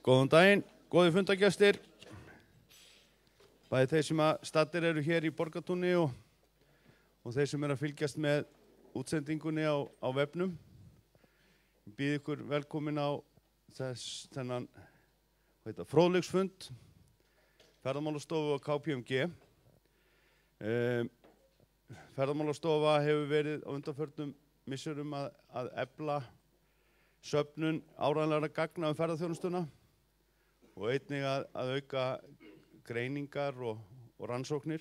Góðan daginn, góði fundagestir. Bæði þeir sem staddir eru hér í Borgartúni og þeir sem eru að fylgjast með útsendingunni á vefnum. Ég býð ykkur velkomin á þennan fróðleiksfund Ferðamálastofu og KPMG. Ferðamálastofa hefur verið á undanförnum misserum að efla söfnun áreiðanlegra gagna ferðaþjónustuna og einnig að auka greiningar og rannsóknir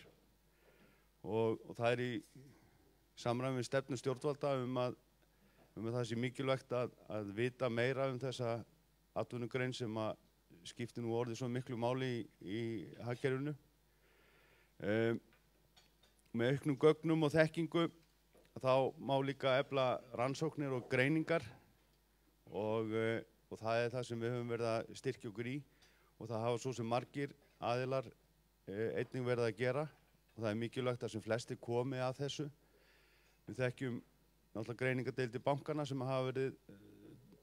og það er í samræmi við stefnu stjórnvalda að það sé mikilvægt að vita meira þessa atvinnugrein sem skiptir nú orðið svo miklu máli í hagkerfinu. Með auknum gögnum og þekkingu þá má líka efla rannsóknir og greiningar og það er það sem við höfum verið að styrkja okkur í og það hafa svo sem margir aðilar einnig verið að gera og það er mikilvægt að sem flestir komi að þessu. Við þekkjum náttúrulega greiningardeildir bankana sem hafa verið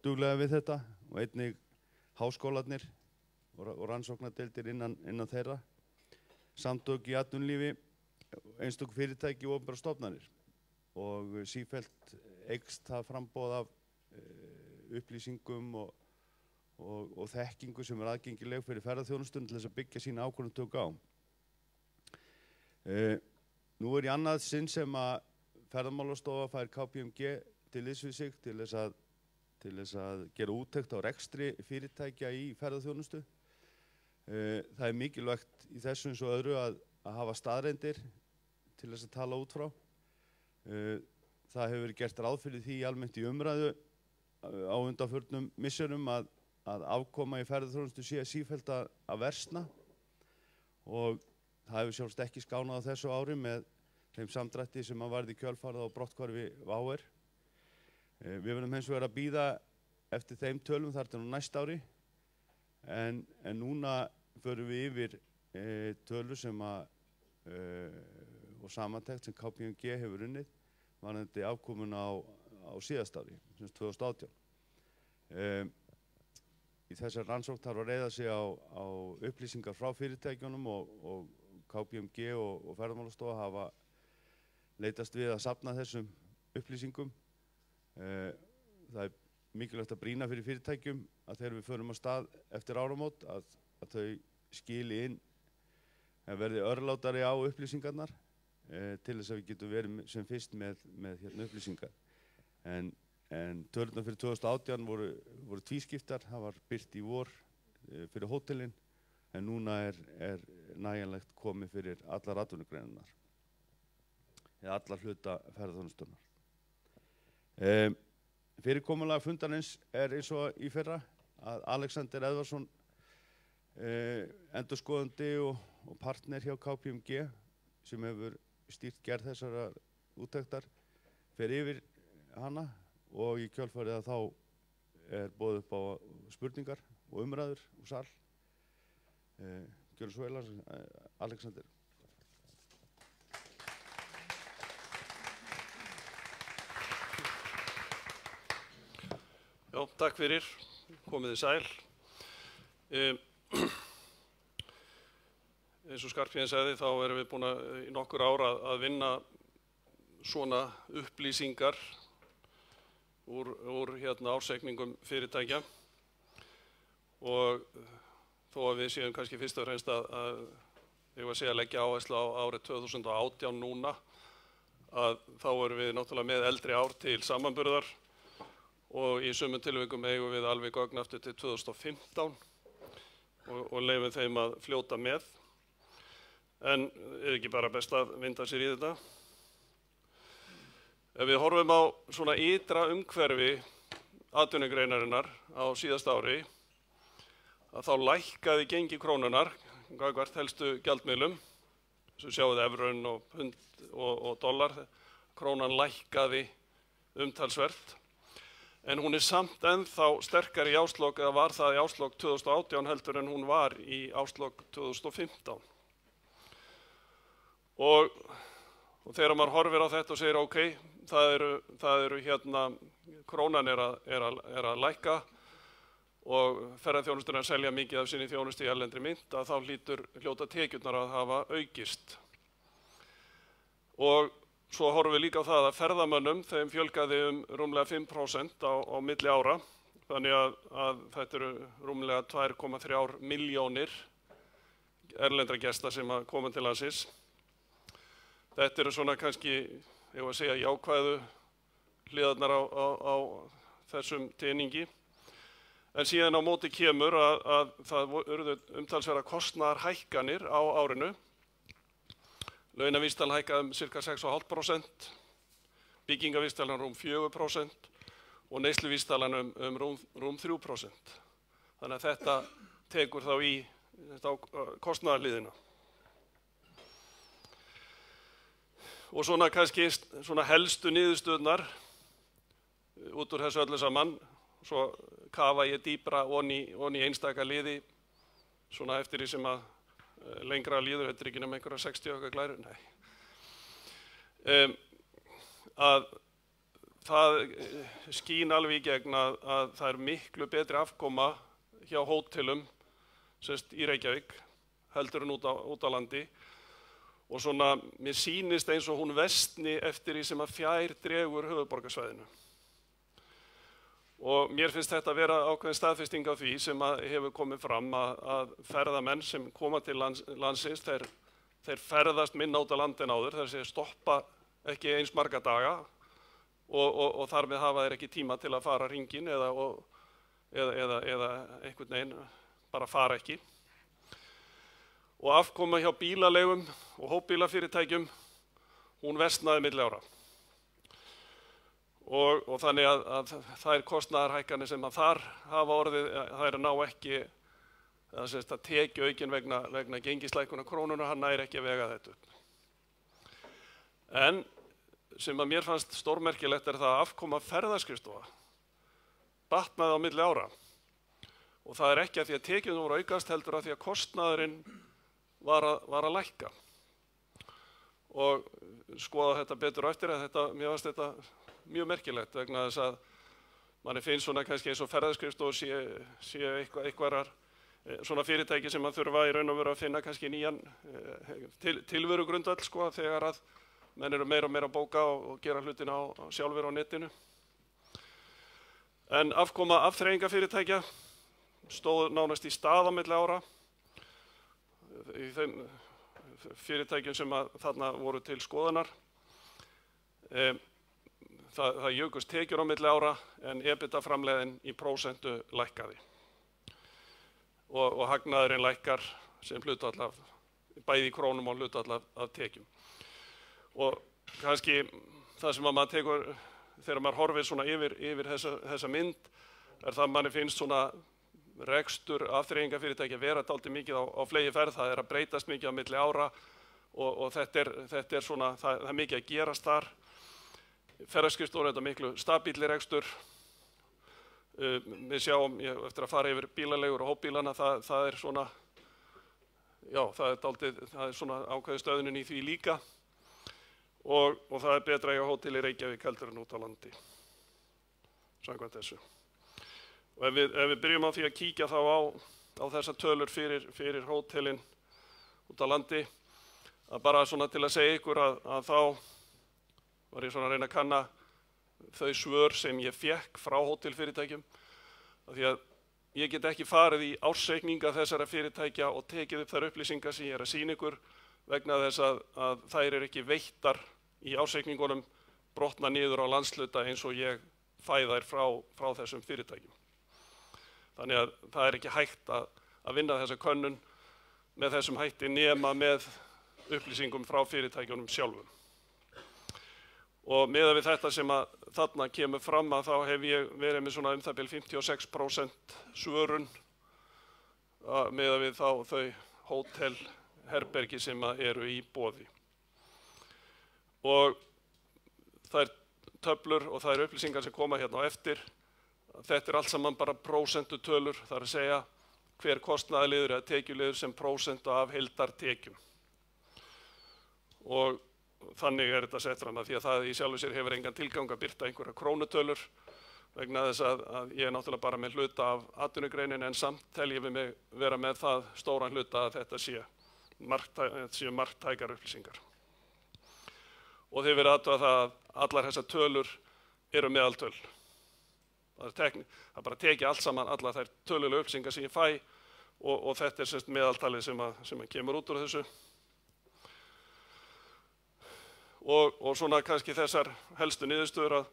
duglega við þetta og einnig háskólarnir og rannsóknardeildir innan þeirra, samtök í atvinnulífi, einstök fyrirtæki og opinberar stofnanir og sífellt eykst það framboð af upplýsingum og þekkingu sem er aðgengileg fyrir ferðaþjónustuna til þess að byggja sína ákvörðunartöku á. Nú er í annað sinn sem að Ferðamálastofa fær KPMG til liðs við sig til þess að gera úttekt á rekstri fyrirtækja í ferðaþjónustu. Það er mikilvægt í þessu eins og öðru að hafa staðreyndir til þess að tala út frá. Það hefur verið gert ráð fyrir því almennt í umræðu á undanförnum misserum að afkoma í ferðaþjónustu sé sífellt að versna og það hefur sjálfsagt ekki skánað á þessu ári með þeim samdrætti sem varð í kjölfarið á brotthvarfi WOW. Við verðum hins vegar að bíða eftir þeim tölum þar til næsta ári en núna förum við yfir tölur sem og samantekt sem KPMG hefur unnið varðandi afkomuna á síðasta ári, sem 2018. Í þessari rannsókn þarf að reiða sig á upplýsingar frá fyrirtækjunum og KPMG og Ferðamálastofa hafa leitast við að safna þessum upplýsingum. Það er mikilvægt að brýna fyrir fyrirtækjum að þegar við förum á stað eftir áramót að þau skili inn að verði örlátari á upplýsingarnar til þess að við getum verið sem fyrst með upplýsingar. En tölurnar fyrir 2018 voru tvískiptar, það var birt í vor fyrir hótelin en núna er nægjanlegt komið fyrir allar atvinnugreinarnar eða allar hluta ferðaþjónustunnar. Fyrirkomulag fundarins er eins og í fyrra að Alexander Edvardsson, endurskoðandi og partner hjá KPMG sem hefur stýrt gerð þessara úttektar, fer yfir hana og í kjölfarið að þá er boðið upp á spurningar og umræður úr sal. Gjörðu svo vel, Alexander. Já, takk fyrir. Komið þið sæl. Eins og Skarphéðinn sagði þá erum við búin í nokkur ár að vinna svona upplýsingar úr ársreikningum fyrirtækja og þó að við séum kannski fyrst og fremst að leggja áherslu á árið 2018 núna að þá erum við náttúrulega með eldri ár til samanburðar og í sumum tilvikum eigum við alveg gögn aftur til 2015 og leyfum þeim að fljóta með. En er ekki bara best að vinda sér í þetta? Ef við horfum á svona ytra umhverfi atvinnugreinarinnar á síðasta ári að þá lækkaði gengi krónunnar gagnvart helstu gjaldmiðlum, sem sjáið evrun og pund og dollar, krónan lækkaði umtalsvert. En hún er samt ennþá sterkari í árslok, eða var það í árslok 2018 heldur en hún var í árslok 2015. Og þegar maður horfir á þetta og segir ok, það eru krónan er að lækka og ferðaþjónustan að selja mikið af sinni þjónustu í erlendri mynt, að þá hljóta tekjurnar að hafa aukist. Og svo horfum við líka á það að ferðamönnum, þeim fjölgaði rúmlega 5% á milli ára, þannig að þetta eru rúmlega 2,3 milljónir erlendra gesta sem að koma til landsins. Þetta eru svona kannski, ég var að segja, jákvæðu hliðarnar á þessum teningi. En síðan á móti kemur að það urðu umtalsverðar kostnaðarhækkanir á árinu. Launavísitalan hækkaði ca. 6,5%, byggingavísitalan rúm 4% og neysluvísitalan rúm 3%. Þannig að þetta tekur þá í kostnaðarliðina. Og svona kannski helstu niðurstöðnar út úr þessu öllu saman, svo kafa ég dýpra onni einstaka liði, svona eftir því sem að lengra líður, þetta er ekki nema einhverja 60 okkar glæru, nei. Að það skín alveg í gegn að það er miklu betri afkoma hjá hótelum í Reykjavík heldur en út á landi, og svona mér sýnist eins og hún versni eftir því sem að fjær dregur höfuðborgarsvæðinu. Og mér finnst þetta að vera ákveðin staðfesting á því sem hefur komið fram að ferðamenn sem koma til landsins, þeir ferðast minna út á land en áður, þeir stoppa ekki eins marga daga og þar með hafa þeir ekki tíma til að fara hringinn eða einhvern veginn bara fara ekki. Og afkoma hjá bílaleigum og hópbílafyrirtækjum, hún versnaði milli ára. Og þannig að þær kostnaðarhækkanir sem að þar hafa orðið, þær ná ekki, að tekjuaukinn vegna gengislækkunar krónunnar, hann nær ekki að vega þetta upp. En sem að mér fannst stórmerkilegt er það að afkoma ferðaskrifstofa batnaði á milli ára. Og það er ekki að því að tekjurnar voru aukast, heldur að því að kostnaðurinn var að lækka. Og skoða þetta betur á eftir, að mér fannst þetta mjög merkilegt vegna þess að manni finnst svona kannski eins og ferðaskrifstofu sé eitthvað svona fyrirtæki sem að þurfa í raun og veru að finna kannski nýjan tilverugrundvöll, sko, þegar að menn eru meira og meira að bóka og gera hlutina sjálfur á netinu. En afkoma afþreyingafyrirtækja stóð nánast í stað á milli ára í þeim fyrirtækjum sem að þarna voru til skoðunar. Það jukust tekjur á milli ára en EBITDA-framleiðin í prósentu lækkaði. Og hagnaðurinn lækkar sem hlutfall af, bæði í krónum og hlutfall af tekjum. Og kannski það sem að maður tekur, þegar maður horfir svona yfir þessa mynd, er það að manni finnst svona rekstur afþreyingafyrirtækja vera dálítið mikið á fleygiferð, það er að breytast mikið á milli ára og þetta er svona, það er mikið að gerast þar. Ferðaskrifstofur er þetta miklu stabílli rekstur. Við sjáum, eftir að fara yfir bílaleigur og hópbílana, það er svona, já, það er svona ákveðin stöðunin í því líka. Og það er betra að eiga hótel í Reykjavík heldur en út á landi, samkvæmt þessu. Og ef við byrjum á því að kíkja þá á þessar tölur fyrir hótelin út á landi, að bara svona til að segja ykkur að þá var ég svona að reyna að kanna þau svör sem ég fékk frá hótelfyrirtækjum, af því að ég get ekki farið í ársreikninga þessara fyrirtækja og tekið upp þær upplýsingar sem ég er að sýna ykkur vegna þess að þær eru ekki veittar í ársreikningunum brotna niður á landshluta eins og ég fæ þær frá þessum fyrirtækjum. Þannig að það er ekki hægt að vinna þessa könnun með þessum hætti nema með upplýsingum frá fyrirtækjunum sjálfum. Og miðað við þetta sem að þarna kemur fram að þá hef ég verið með svona það bil 56% svörun miðað við þau hótelherbergi sem eru í boði. Og þær töflur og þær upplýsingar sem koma hérna á eftir, þetta er allt saman bara prósentutölur, það er að segja hver kostnaðarliður eða tekjuliður sem prósentu af heildartekjum. Og þannig er þetta sett fram að því að það í sjálfu sér hefur engan tilgang að birta einhverja krónutölur vegna þess að ég náttúrulega bara með hluta af atvinnugreinin en samt tel ég við mig vera með það stóran hluta að þetta séu marktækar upplýsingar. Og þið verið aðtöða það að allar þessar tölur eru meðaltöl. Það er bara tekið allt saman, allar þær tölulegu upplýsingar sem ég fæ og þetta er semst meðaltalið sem kemur út úr þessu. Og svona kannski þessar helstu niðurstöður að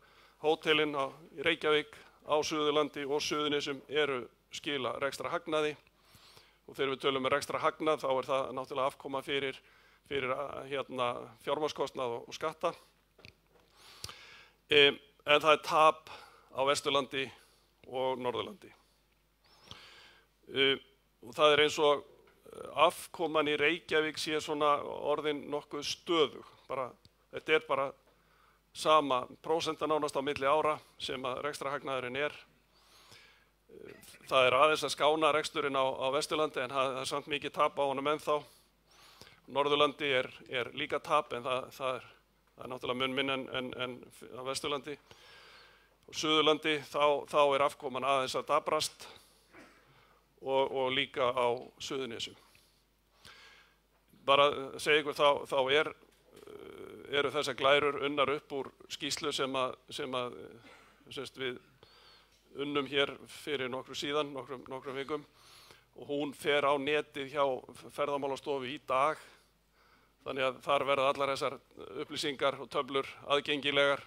hótelin í Reykjavík, á Suðurlandi og Suðurnesjum eru skila rekstrar hagnaði og þegar við tölum með rekstrar hagnað þá er það náttúrulega afkoma fyrir fjármagnskostnað og skatta. En það er tap á Vesturlandi og Norðurlandi. Og það er eins og afkoman í Reykjavík sé svona orðin nokkuð stöðug. Þetta er bara sama prósenta nánast á milli ára sem að rekstrarhagnaðurinn er. Það er aðeins að skána reksturinn á Vesturlandi en það er samt mikið tap á honum ennþá. Norðurlandi er líka tap en það er náttúrulega mun minn en á Vesturlandi. Og Suðurlandi þá er afkoman aðeins að dabrast og líka á Suðurnesjum. Bara að segja ykkur þá eru þessar glærur unnar upp úr skýrslu sem við unnum hér fyrir nokkrum vikum og hún fer á netið hjá Ferðamálastofu í dag. Þannig að þar verða allar þessar upplýsingar og töflur aðgengilegar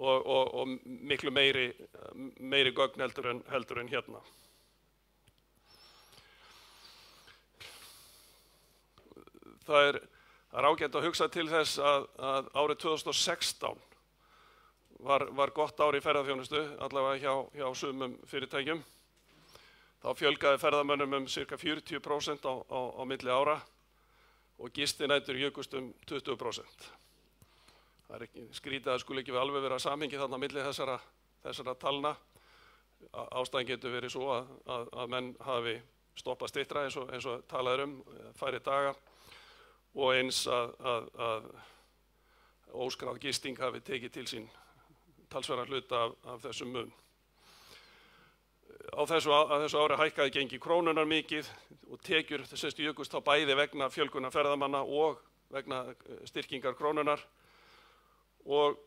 og miklu meiri gögn heldur en hérna. Það er ágætt að hugsa til þess að árið 2016 var gott ár í ferðaþjónustu, allavega hjá sumum fyrirtækjum. Þá fjölgaði ferðamönnum ca. 40% á milli ára og gistinætur jukust 20%. Það er ekki skrítið að skuli ekki við alveg vera samhengi þarna á milli þessara talna. Ástæðan getur verið svo að menn hafi stoppað styttra eins og talað færri daga. Og eins að óskráð gisting hafi tekið til sín talsverðan hluta af þessum mun. Á þessu ári hækkaði gengi krónunnar mikið og tekjur jukust þá bæði vegna fjölgunar ferðamanna og vegna styrkingar krónunnar og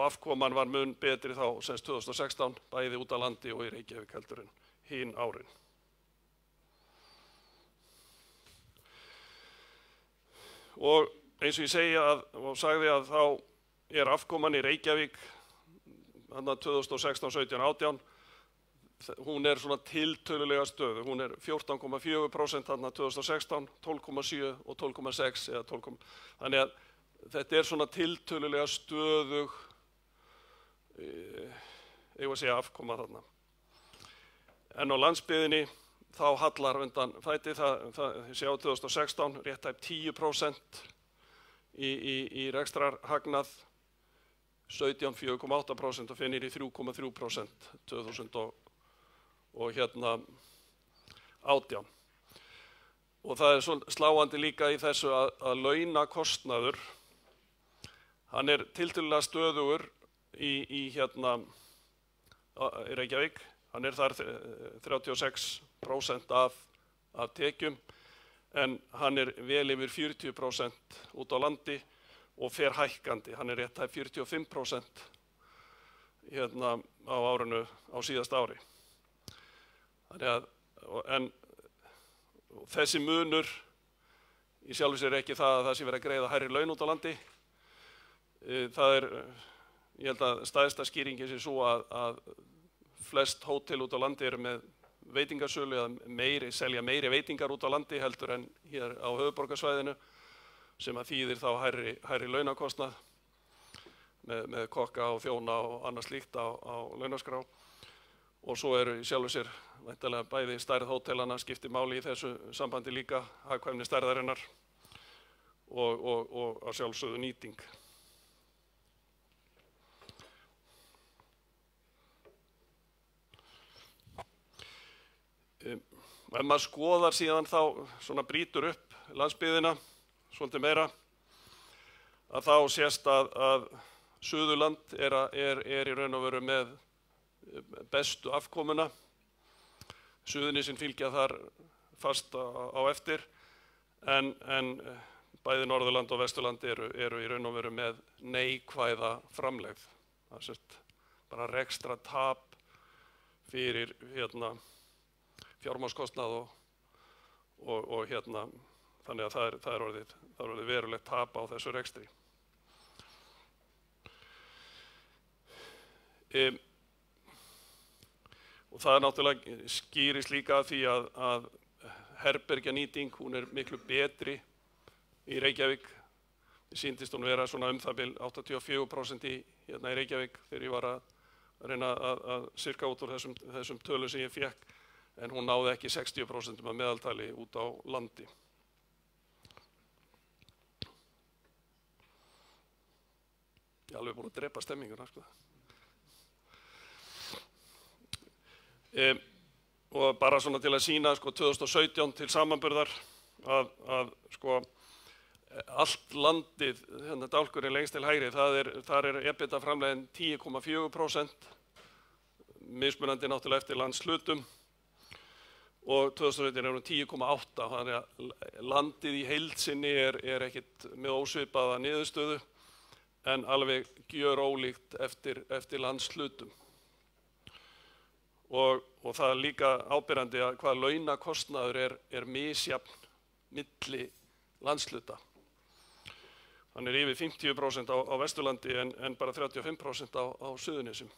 afkoman var mun betri þá 2016 bæði út á landi og í Reykjavík heldur en hin árin. Og eins og ég sagði að þá er afkoman í Reykjavík 2016, 17, 18, hún er svona tiltölulega stöðu. Hún er 14,4% 2016, 12,7 og 12,6 eða 12. Þannig að þetta er svona tiltölulega stöðug, eigum að segja afkoma þarna. En á landsbyggðinni þá hallar undan fæti, þið sjá 2016 rétt tæp 10% í rekstrarhagnað, 17,4,8% og finnir í 3,3% 2018. Og það er svo sláandi líka í þessu að launakostnaður, hann er tiltölulega stöðugur í Reykjavík. Hann er þar 36% af tekjum, en hann er vel yfir 40% út á landi og fer hækkandi. Hann er rétt tæp 45% á árinu á síðasta ári. En þessi munur í sjálfu sér ekki það að það sé verið að greiða hærri laun út á landi. Það er, ég held að stærsta skýringin sé svo að flest hótel út á landi eru með veitingasölu eða selja meiri veitingar út á landi heldur en hér á höfuðborgarsvæðinu, sem að þýðir þá hærri launakostnað með kokka og þjóna og annað slíkt á launaskrá. Og svo eru í sjálfu sér væntanlega bæði stærð hótelana skiptir máli í þessu sambandi líka, hagkvæmni stærðarinnar og að sjálfsögðu nýting. Ef maður skoðar síðan þá svona brýtur upp landsbyggðina svolítið meira, að þá sést að Suðurland er í raun og veru með bestu afkomuna. Suðurnesin fylgja þar fast á eftir, en bæði Norðurland og Vesturland eru í raun og veru með neikvæða framlegð. Það er bara rekstra tap fyrir fjármagnskostnað og þannig að það er orðið verulegt tap á þessu rekstri. Og það náttúrulega skýrist líka af því að herbergjanýting, hún er miklu betri í Reykjavík. Mér sýndist hún vera svona það bil 84% í Reykjavík þegar ég var að reyna að sirka út úr þessum tölum sem ég fékk, en hún náði ekki 60% að meðaltali út á landi. Ég er alveg búin að drepa stemminguna, sko. Og bara svona til að sýna 2017 til samanburðar að allt landið, dálkurinn lengst til hægri, þar er EBITDA framlegðin 10,4%, mismunandi náttúrulega eftir landshlutum, og 2017 er hún 10,8%, þannig að landið í heild sinni er ekkert með ósvipaða niðurstöðu, en alveg gjörólíkt eftir landshlutum. Og það er líka áberandi að hvað launakostnaður er misjafn milli landshluta. Hann er yfir 50% á Vesturlandi en bara 35% á Suðurnesjum.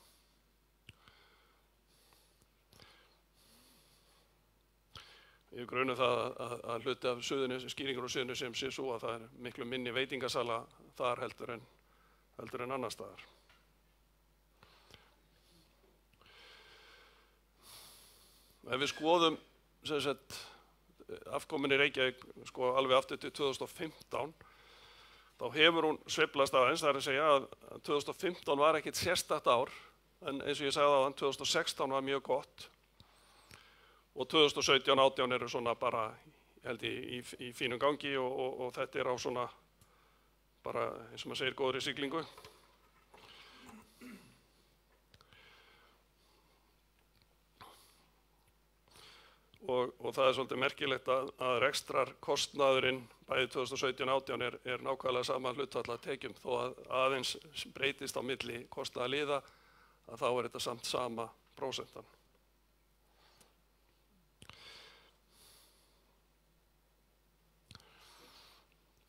Ég gruna það að hluti af skýringar á Suðurnesjum sé svo að það er miklu minni veitingasala þar heldur en annars staðar. Ef við skoðum afkomin í Reykjavík alveg aftur til 2015, þá hefur hún sveiflast aðeins. Það er að segja að 2015 var ekkert sérstakt ár, en eins og ég sagði áðan, 2016 var mjög gott og 2017-18 eru svona bara, ég held í fínum gangi og þetta er á svona bara, eins og maður segir, góðri siglingu. Og það er svolítið merkilegt að rekstrarkostnaðurinn bæði 2017-18 er nákvæmlega sama hlutfall af tekjum, þó að aðeins breytist á milli kostnaðarliða, að þá er þetta samt sama prósentan.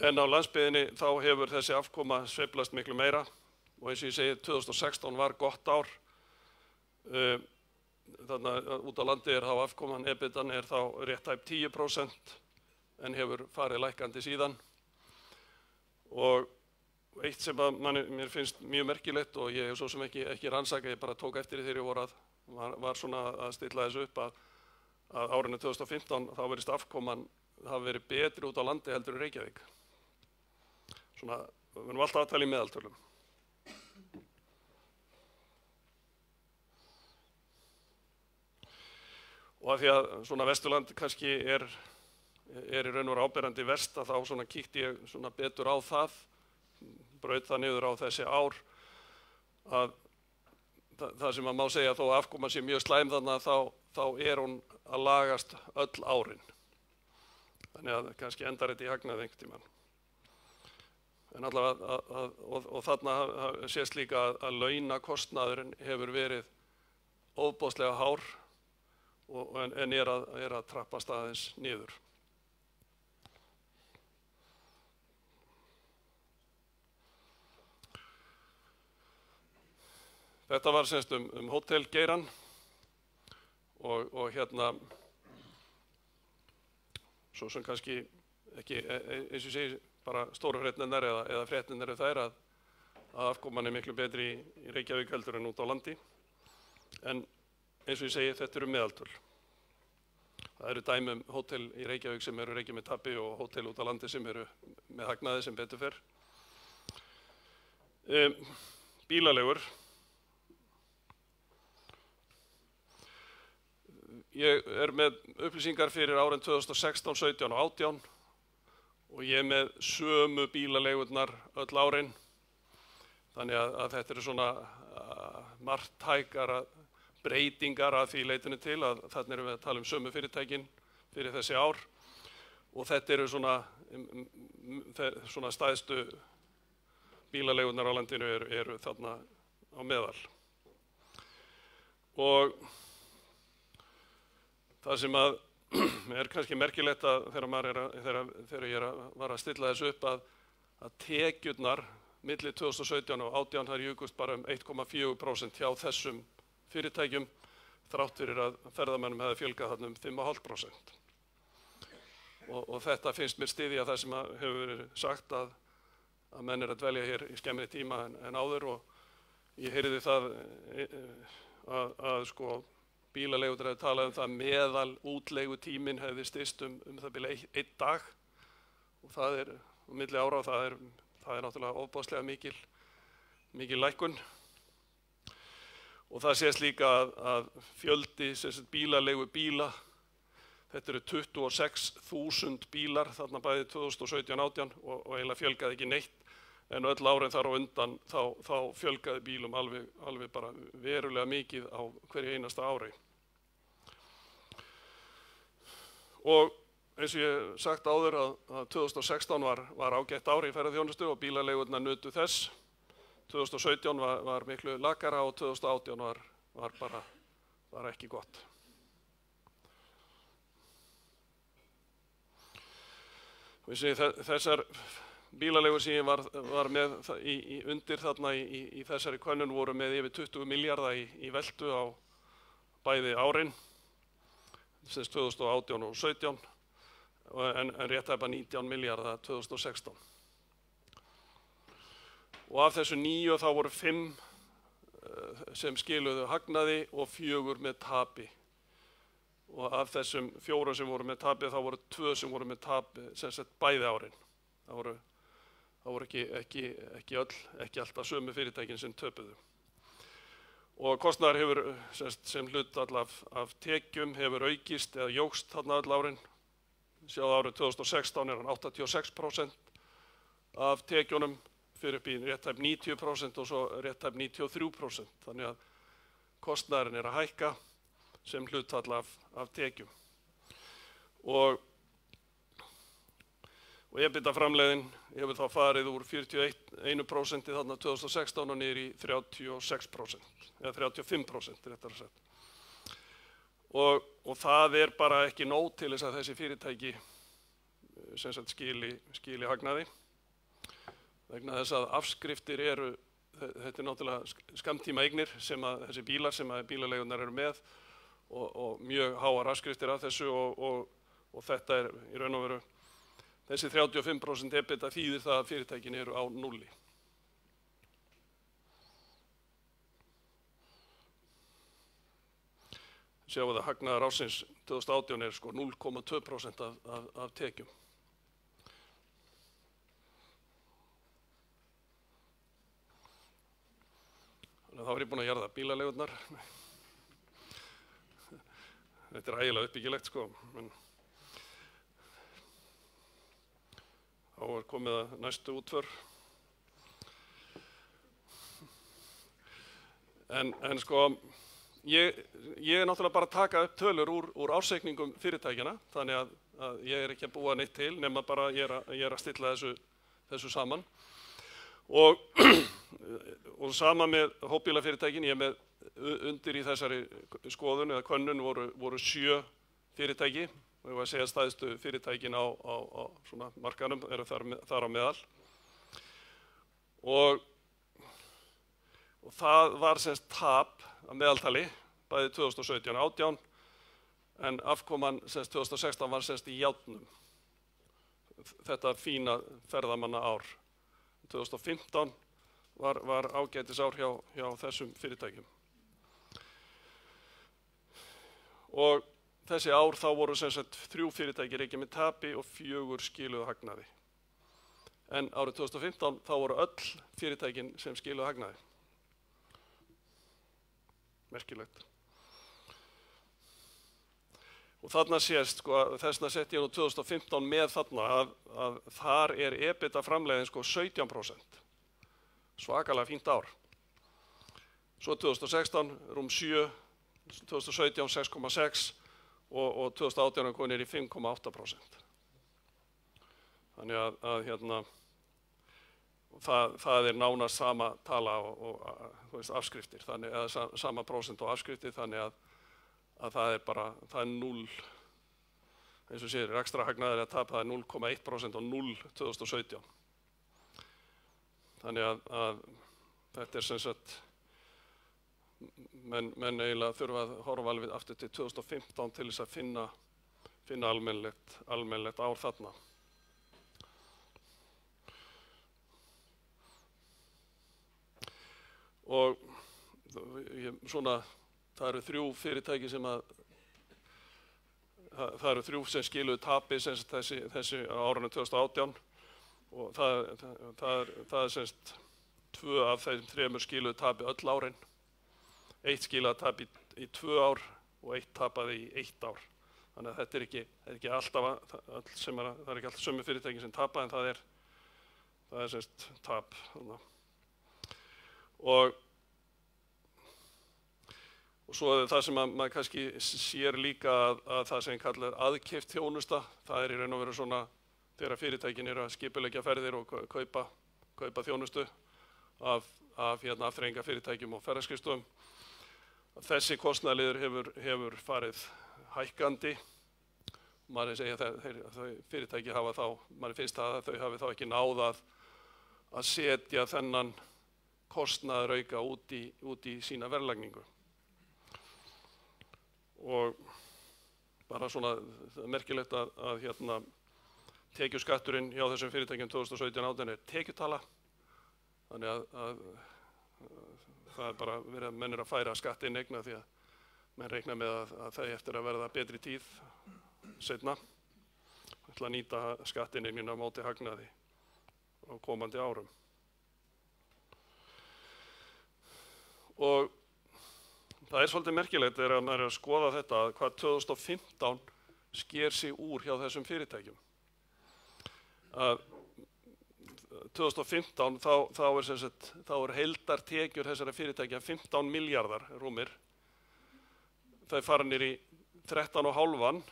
En á landsbyggðinni þá hefur þessi afkoma sveiflast miklu meira, og eins og ég segi, 2016 var gott ár. Þannig að út á landi er þá afkoman, EBITDAn er þá rétt tæp 10% en hefur farið lækkandi síðan. Og eitt sem mér finnst mjög merkilegt, og ég hef svo sem ekki rannsakað, ég bara tók eftir því þegar ég var svona að stilla þessu upp, að árinu 2015 þá verðist afkoman hafi verið betri út á landi heldur en Reykjavík. Svona, við erum alltaf að tala í meðaltölum. Og af því að svona Vesturland kannski er í raun og veru áberandi verst, að þá svona kíkti ég svona betur á það, braut það niður á þessi ár, að það sem maður má segja, þó að afkoman sé mjög slæm þarna, þá er hún að lagast öll árin. Þannig að kannski endar þetta í hagnaði einhvern tímann. En allavega, og þarna sést líka að launakostnaðurinn hefur verið ofboðslega hár, en er að trappast aðeins niður. Þetta var semst hótelgeirann og svo sem kannski ekki, eins og ég segi, bara stóru fréttirnar eða fréttirnar eru þær að afkoman er miklu betri í Reykjavík heldur en út á landi. En eins og ég segi, þetta eru meðaltöl. Það eru dæmi hótel í Reykjavík sem eru rekið með tapi og hótel út á landi sem eru með hagnaði sem betur fer. Bílaleigur. Ég er með upplýsingar fyrir árin 2016, 17 og 18 og ég er með sömu bílaleigurnar öll árin. Þannig að þetta eru svona marktækara breytingar að því leitinu til að þarna erum við að tala sömu fyrirtækin fyrir þessi ár og þetta eru svona stæðstu bílaleigurnar á landinu eru þarna á meðal. Og það sem er kannski merkilegt að þegar ég var að stilla þessu upp að tekjurnar milli 2017 og 2018 þar jukust bara 1,4% hjá þessum fyrirtækjum þrátt fyrir að ferðamönnum hefði fjölgað þarna 5,5%. Og þetta finnst mér styðja það sem hefur verið sagt að menn að dvelja hér í skemmri tíma en áður og ég heyrði það að sko bílaleigurnar hefði talað það meðal útleigutíminn hefði styst það byrja 1 dag og það milli ára og það er náttúrulega ofboðslega mikil lækkun. Og það sést líka að fjöldi bíla, þetta eru 26.000 bílar þarna bæði 2017-18 og eiginlega fjölgaði ekki neitt en öll árin þar á undan þá fjölgaði bílum alveg bara verulega mikið á hverju einasta ári. Og eins og ég sagt áður að 2016 var ágætt ár í ferðaþjónustu og bílaleigurnar nutu þess. 2017 var miklu lakara og 2018 var ekki gott. Þessar bílaleigur sem ég var með undir þarna í þessari könnun voru með yfir 20 milljarða í veltu á bæði árin, 2018 og 17, en rétt tæpa 19 milljarða 2016. Og af þessu 9 þá voru 5 sem skiluðu hagnaði og 4 með tapi. Og af þessum 4 sem voru með tapi þá voru 2 sem voru með tapi sem sagt bæði árin. Það voru ekki alltaf sömu fyrirtækin sem töpuðu. Og kostnaður hefur sem hlutfall af tekjum hefur aukist eða jókst þarna öll árin. Sjáðu árið 2016 hann 86% af tekjunum fyrir upp í rétt tæp 90% og svo rétt tæp 93%. Þannig að kostnaðurinn að hækka sem hlutfall af tekjum. Og EBITDA-framleiðin hefur þá farið úr 41% þarna 2016 og niður í 36%, eða 35% réttar að segja. Og það bara ekki nóg til þess að þessi fyrirtæki sem sagt skili hagnaði. Vegna þess að afskriftir þetta náttúrulega skammtíma eignir sem að þessi bílar sem að bílaleigurnar eru með og mjög háar afskriftir af þessu og þetta í raun og veru þessi 35% EBITDA þýðir það að fyrirtækin eru á núlli. Sjáum við að hagnaður ársins 2018 sko 0,2% af tekjum. Þá var ég búinn að jarða bílaleigurnar. Þetta ægilega uppbyggilegt sko. Þá komið að næstu útför. En sko, ég náttúrulega bara að taka upp tölur úr ársreikningum fyrirtækjana, þannig að ég ekki að búa neitt til, nema bara ég að stilla þessu saman. Og sama með hópbílafyrirtækin, ég með undir í þessari skoðun eða könnun voru 7 fyrirtæki og ég var að segja stæðstu fyrirtækin á svona markaðnum eru þar á meðal. Og það var semst tap að meðaltali bæði 2017-18 en afkoman semst 2016 var semst í járnum. Þetta fína ferðamanna ár. 2015 var ágætis ár hjá þessum fyrirtækjum. Og þessi ár þá voru sem sagt 3 fyrirtæki rekið með tapi og 4 skiluðu hagnaði. En árið 2015 þá voru öll fyrirtækin sem skiluðu hagnaði. Merkilegt. Og þarna sést, sko, þessna sett ég nú 2015 með þarna að þar EBITDA framleiðin sko 17%. svakalega fínt ár. Svo 2016 rúm 7, 2017 6,6 og 2018 kom niður í 5,8%. Þannig að hérna, það nánast sama tala og þú veist, afskriftir, þannig að sama prósent og afskriftir, þannig að það bara, það 0, eins og sér, rekstrarhagnaður að tapa, það 0,1% og 0 2017. Þannig að þetta sem sagt, menn eiginlega þurfa að horfa alveg aftur til 2015 til þess að finna almennilegt ár þarna. Og svona, það eru 3 fyrirtæki sem það eru 3 sem skiluðu tapi þessi á árinu 2018 og það semst 2 af þeim 3 skiluðu tapi öll árin. 1 skilaði tapi í 2 ár og 1 tapaði í 1 ár. Þannig að þetta er ekki alltaf það er ekki alltaf sömu fyrirtæki sem tapa, en það er semst tap. Og svo það sem maður kannski sér líka að það sem kallar aðkeypt þjónusta, það í raun og veru svona þegar fyrirtækin eru að skipuleggja ferðir og kaupa þjónustu af afþreyingarfyrirtækjum og ferðaskrifstofum. Þessi kostnaðarliður hefur farið hækkandi. Maður segja að þau fyrirtæki hafa þá, maður finnst að þau hafi þá ekki náð að setja þennan kostnaðarauka út í sína verðlagningu. Og bara svona merkilegt að hérna tekjuskatturinn hjá þessum fyrirtækjum 2017-18 er tekjutala. Þannig að það er bara verið að menn að færa skattinneigna því að menn reikna með að það eftir að verða betri tíð seinna. Það ætla að nýta skattinneignina á móti hagnaði á komandi árum. Og það er svolítið merkilegt þegar maður er að skoða þetta hvað 2015 sker sig úr hjá þessum fyrirtækjum. Að 2015 þá er heildartekjur þessara fyrirtækja 15 milljarðar rúmir. Það fara niður í 13,5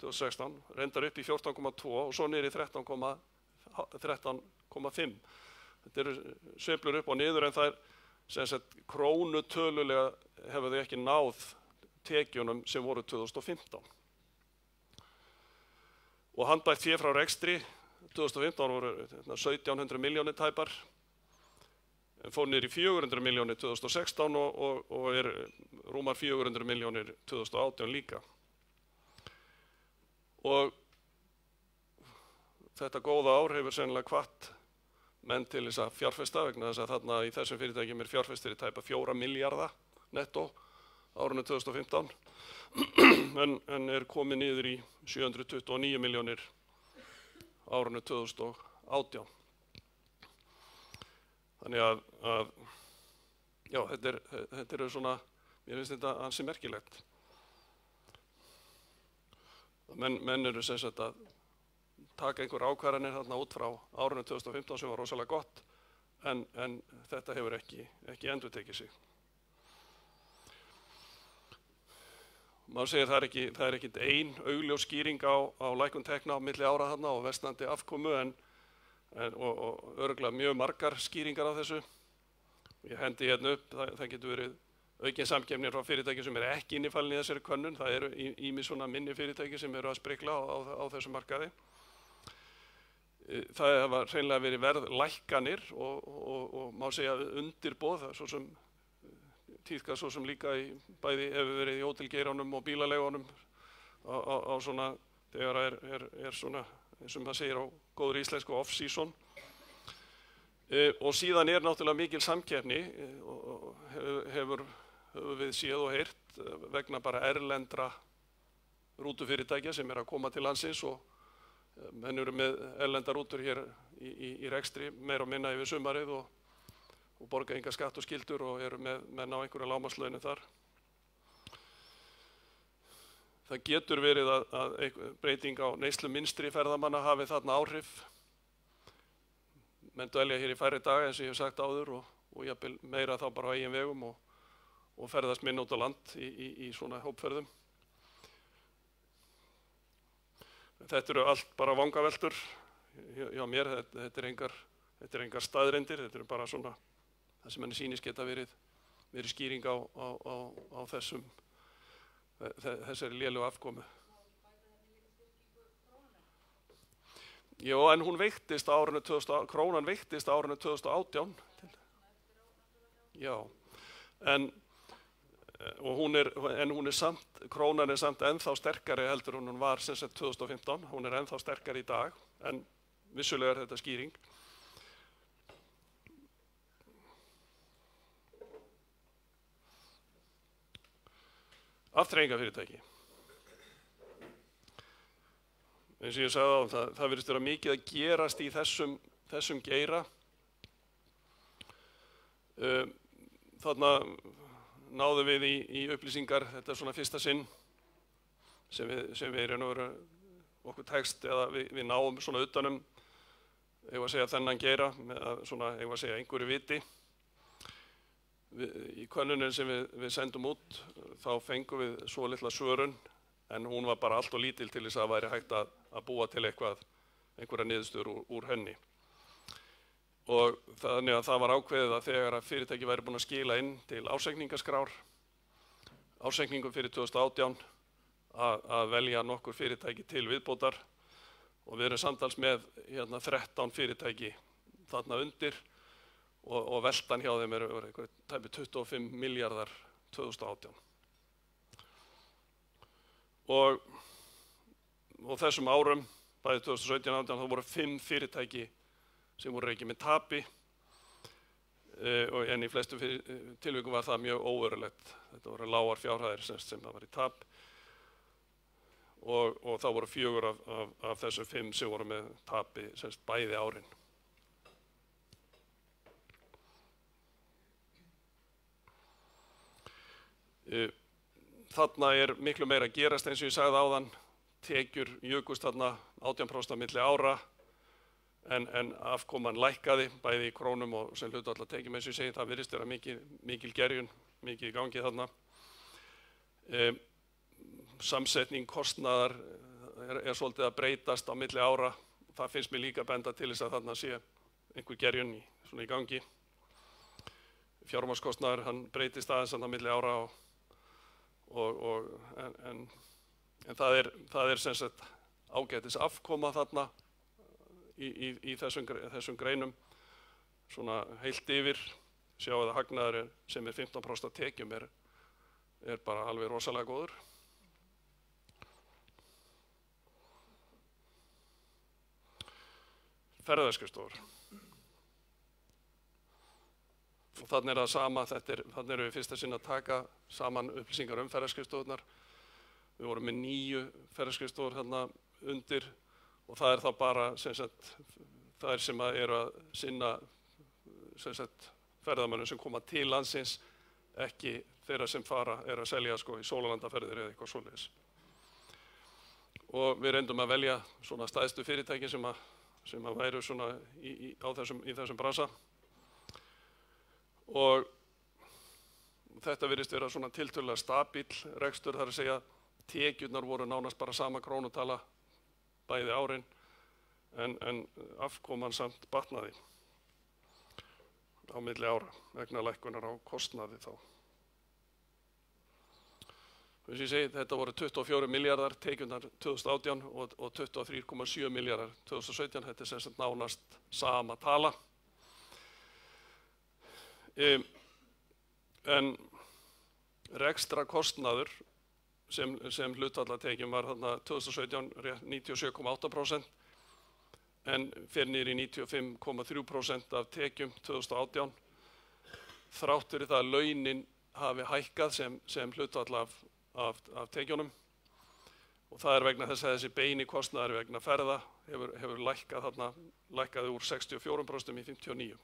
2016, reyndar upp í 14,2 og svo niður í 13,5. Þetta eru sveiflur upp og niður, en það er sem sagt krónutölulega hefur þau ekki náð tekjunum sem voru 2015. Og handbært fé frá rekstri 2015 voru 1700 milljónir tæpar, fór niður í 400 milljónir 2016 og er rúmar 400 milljónir 2018 líka. Og þetta góða ár hefur sennilega hvatt menn til þess að fjárfesta, vegna þess að þarna í þessum fyrirtækjum er fjárfestir í tæpa 4 milljarða nettó árinu 2015 en er komið niður í 729 milljónir árinu 2018. Þannig að já, þetta er svona, mér finnst þetta ansi merkilegt. Menn eru sem sagt að taka einhver ákvarðanir þarna út frá árinu 2015 sem var rosalega gott, en þetta hefur ekki endurtekið sig. Maður segir það er ekki ein augljós skýring á lækkun tekna á milli ára þarna og versnandi afkomu og örugglega mjög margar skýringar á þessu. Ég hendi hérna upp, það getur verið aukin samkeppni frá fyrirtæki sem er ekki innifalin í þessari könnun. Það eru ýmis svona minni fyrirtæki sem eru að sprikla á þessum markaði. Það hafa hreinlega verið verðlækkanir og má segja undirboð, það er svo sem tíðkast svo sem líka bæði hefur verið í hótelgeiranum og bílaleigunum á svona, þegar er svona, eins og maður segir á góður íslensku off-season. Og síðan er náttúrulega mikil samkeppni og hefur við séð og heyrt vegna bara erlendra rútufyrirtækja sem er að koma til landsins og menn eru með erlendar rútur hér í rekstri meira og minna yfir sumarið og borga enga skatt og skyldur og eru með menn á einhverja lágmarkslaunum þar. Það getur verið að breyting á neyslumynstri ferðamanna hafi þarna áhrif. menn dvelja hér í færri daga eins og ég hef sagt áður og jafnvel meira þá bara á eigin vegum og ferðast minna út á land í svona hópferðum. Þetta eru allt bara vangaveltur hjá mér, þetta er engar staðreyndir, þetta eru bara svona það sem henni sýnist geta verið skýring á þessari lélegu afkomu. Jó, en hún veiktist á árinu 2000, krónan veiktist á árinu 2018. Já, en hún er samt, krónan er samt ennþá sterkari heldur en hún var sem sagt 2015. Hún er ennþá sterkari í dag, en vissulega er þetta skýring. Afþreyingarfyrirtæki. Eins og ég sagði á, það virðist vera mikið að gerast í þessum geira. Þarna náðum við í upplýsingar, þetta er svona fyrsta sinn sem við í raun og veru okkur tekst eða við náum svona utanum, ég var að segja þennan geira, svona ég var að segja einhverju viti. Í könnunin sem við sendum út þá fengum við svo litla svörun, en hún var bara allt og lítil til þess að væri hægt að búa til einhverja niðurstöður úr henni. Og þannig að það var ákveðið að þegar að fyrirtæki væri búin að skila inn til ársreikningaskrár, ársreikningum fyrir 2018, að velja nokkur fyrirtæki til viðbótar, og við erum samtals með 13 fyrirtæki þarna undir, og veltan hjá þeim eru tæpir 25 milljarðar 2018. Og þessum árum, bæði 2017 og 2018, þá voru 5 fyrirtæki sem voru rekin með tapi, en í flestum tilvikum var það mjög óverulegt. Þetta voru lágar fjárhæðir sem það var í tap, og þá voru 4 af þessum 5 sem voru með tapi bæði árin. Þarna er miklu meira að gerast eins og ég sagði áðan, tekjur jukust þarna 18% á milli ára, en afkoman lækkaði bæði í krónum og sem hlutfall af tekjum, eins og ég segi, það virðist vera mikil gerjun, mikið í gangi þarna. Samsetning kostnaðar er svolítið að breytast á milli ára, það finnst mér líka benda til þess að þarna sé einhver gerjun í gangi. Fjármagnskostnaður, hann breytist aðeins á milli ára en það er sem sagt ágætis afkoma þarna í þessum greinum, svona heilt yfir. Sjáu að hagnaður sem er 15% af tekjum er bara alveg rosalega góður. Ferðaskrifstofur. Og þannig er það sama, þannig erum við fyrsta sinn að taka saman upplýsingar ferðaskrifstofurnar. Við vorum með 9 ferðaskrifstofur þarna undir, og það er þá bara þær sem eru að sinna ferðamönnum sem koma til landsins, ekki þeirra sem er að selja í sólarlandaferðir eða eitthvað svoleiðis. Og við reyndum að velja svona stærstu fyrirtæki sem væru svona í þessum bransa. Og þetta virðist vera svona tiltölulega stabíll rekstur, þar að segja tekjurnar voru nánast bara sama krónutala bæði árin, en afkoman samt batnaði á milli ára vegna lækkunar á kostnaði þá. Þess að ég segi, þetta voru 24 milljarðar tekjurnar 2018 og 23,7 milljarðar 2017, þetta er sem sagt nánast sama tala. En rekstrakostnaður sem hlutfallatekjum var þarna 2017 97,8%, en fer niður í 95,3% af tekjum 2018, þrátt fyrir það að launin hafi hækkað sem hlutfall af tekjunum, og það er vegna þess að þessi beini kostnaður vegna ferða hefur lækkað úr 64% í 59%.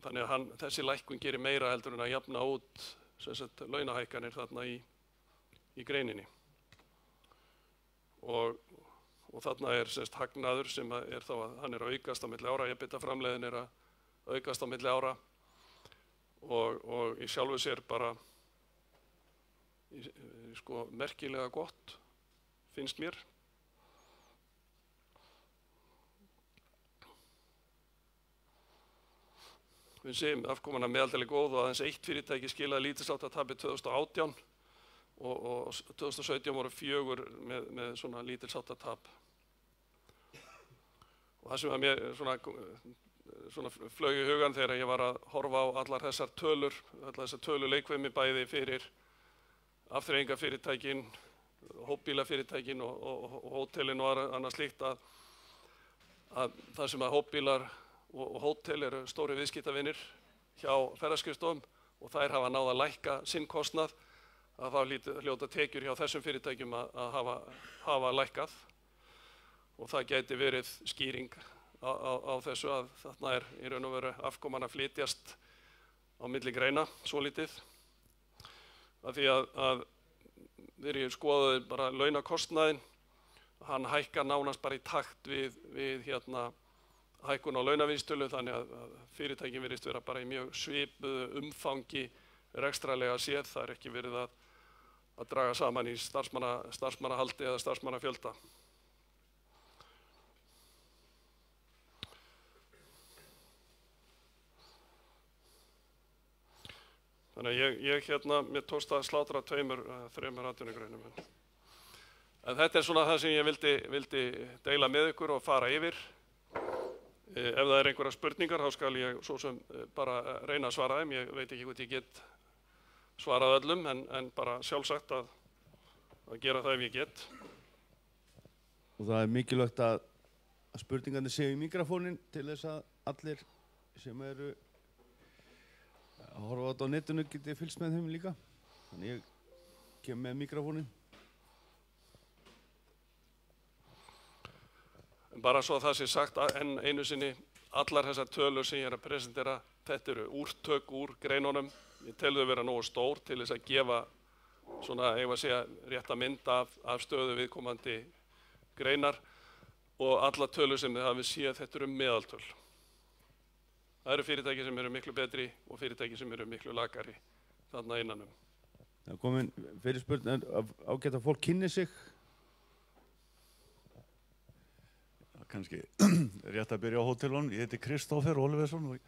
Þannig að þessi lækkun gerir meira heldur en að jafna út launahækkanir þarna í greininni. Og og þarna semst hagnaður sem þá að hann að aukast á milli ára, EBITDA-framleiðin að aukast á milli ára og í sjálfu sér bara sko merkilega gott, finnst mér. Við séum afkoman að meðaldali góð og aðeins eitt fyrirtæki skilaði lítilsháttar tapi 2018 og 2017 voru 4 með svona lítilsháttar tap. Og það sem að mér svona flög í hugan þegar ég var að horfa á allar þessar töluleikvimi bæði fyrir afþreyingafyrirtækin, hópbílafyrirtækin og hótelin og annað slíkt að það sem að hópbílar og hótel eru stóri viðskiptavinir hjá ferðaskrifstofum og þær hafa náð að lækka sinn kostnað að þá hljóta tekjur hjá þessum fyrirtækjum að hafa lækkað og það gæti verið skýring á þessu að þarna í raun og veru afkoman að flytjast á milli greina svolítið. Af því að þegar ég skoðaði bara launakostnaðinn, hann hækkar nánast bara í takt við hækkun á launavísitölu þannig að fyrirtækin virðist vera bara í mjög svipuðu umfangi rekstrarlega séð. Það ekki verið að draga saman í starfsmannahaldi eða starfsmannafjölda. Þannig að ég mér tókst að slátra 2-3 atvinnugreinum. En þetta svona það sem ég vildi deila með ykkur og fara yfir. Ef það einhverjar spurningar, þá skal ég svo sem bara reyna að svara þeim. Ég veit ekki hvort ég get svarað öllum, en bara sjálfsagt að gera það ef ég get. Og það mikilvægt að spurningarnir séu í mikrofónin til þess að allir sem eru að horfa á þetta á netinu geti fylgst með þeim líka. Þannig ég kem með mikrofónin. Bara svo að það sé sagt enn einu sinni, allar þessar tölur sem ég að presentera, þetta eru úrtök úr greinunum. Ég tel þau vera nógu stór til þess að gefa svona, eigum að segja, rétta mynd af stöðu viðkomandi greinar og allar tölur sem þið hafið séð, þetta eru meðaltöl. Það eru fyrirtæki sem eru miklu betri og fyrirtæki sem eru miklu lakari þarna innanum. Það komin fyrirspurn, ágætt að fólk kynni sig. Kannski rétt að byrja á hótelunum. Ég heiti Kristófer Ólafsson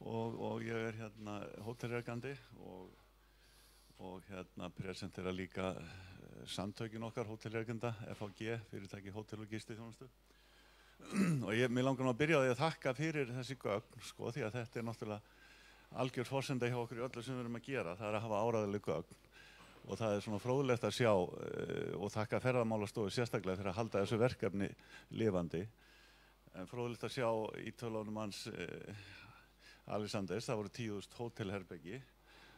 og ég hótelrekandi og presentera líka samtökin okkar hótelrekenda, FHG, fyrirtæki hótel og gistiþjónustu. Og mér langar að byrja á því að þakka fyrir þessi gögn, sko, því að þetta náttúrulega algjör forsenda hjá okkur í öllu sem við erum að gera. Það að hafa áreiðanleg gögn. Og það svona fróðlegt að sjá og þakka Ferðamálastofu sérstaklega fyrir að halda þessu verkefni lifandi. En fróðlegt að sjá í tölunum hans Alexanders, það voru 10.000 hótelherbergi